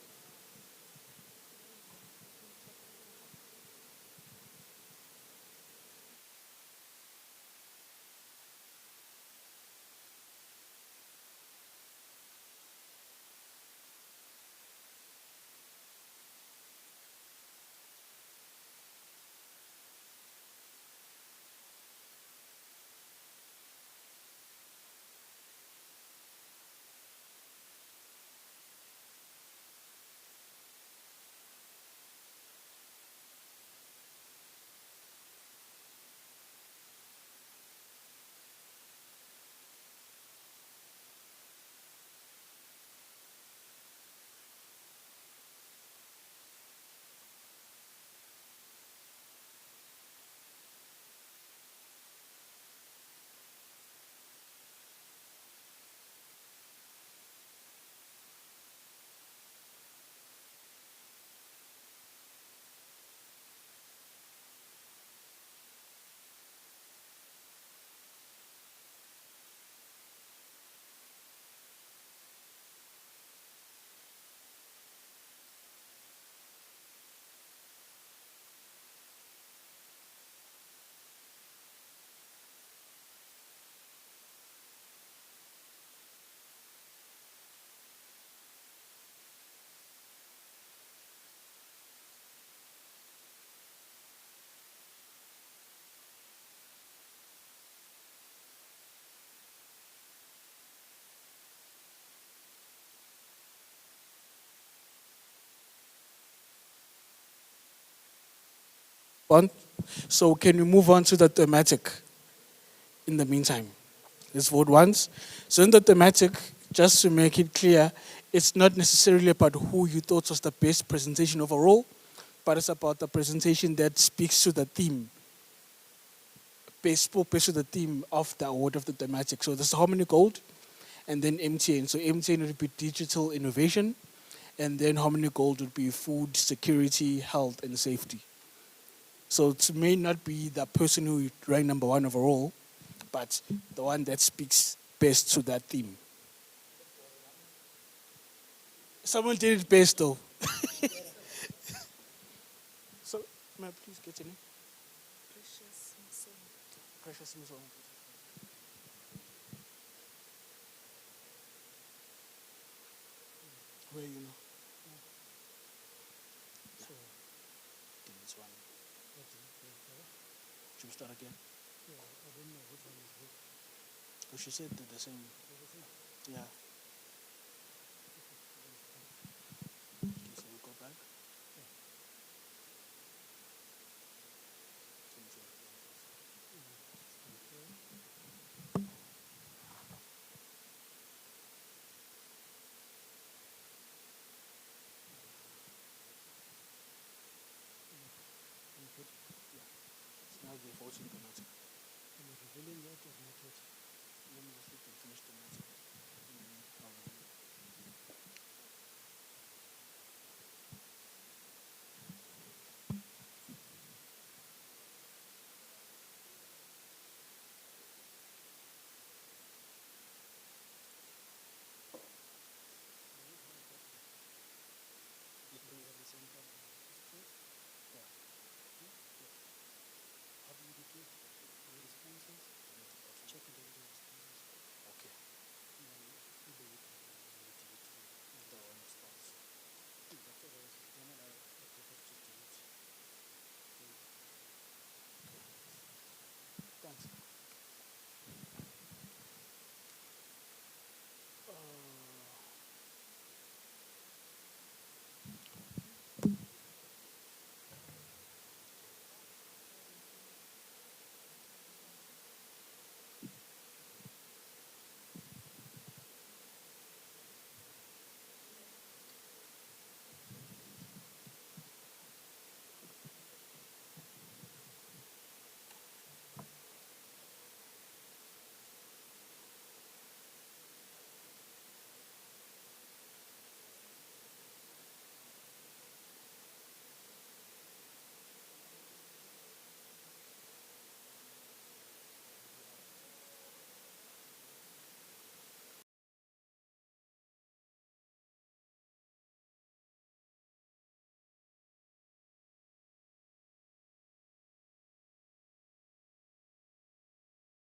On. So can we move on to the thematic in the meantime? Let's vote once. So in the thematic, just to make it clear, it's not necessarily about who you thought was the best presentation overall, but it's about the presentation that speaks to the theme, based to the theme of the award of the thematic. So this is Harmony Gold, and then MTN. So MTN would be digital innovation, and then Harmony Gold would be food security, health, and safety. So it may not be the person who ranked number one overall, but the one that speaks best to that theme. Someone did it best though. So, may I please get your name? Precious Muson. Where you know? So, then this one. Should we start again? Yeah, I don't know which one is which. Because she said they're the same. Yeah. Okay, so we go back. Now we're forcing thematic. And revealing that graduated, and then we sit and finish the maths.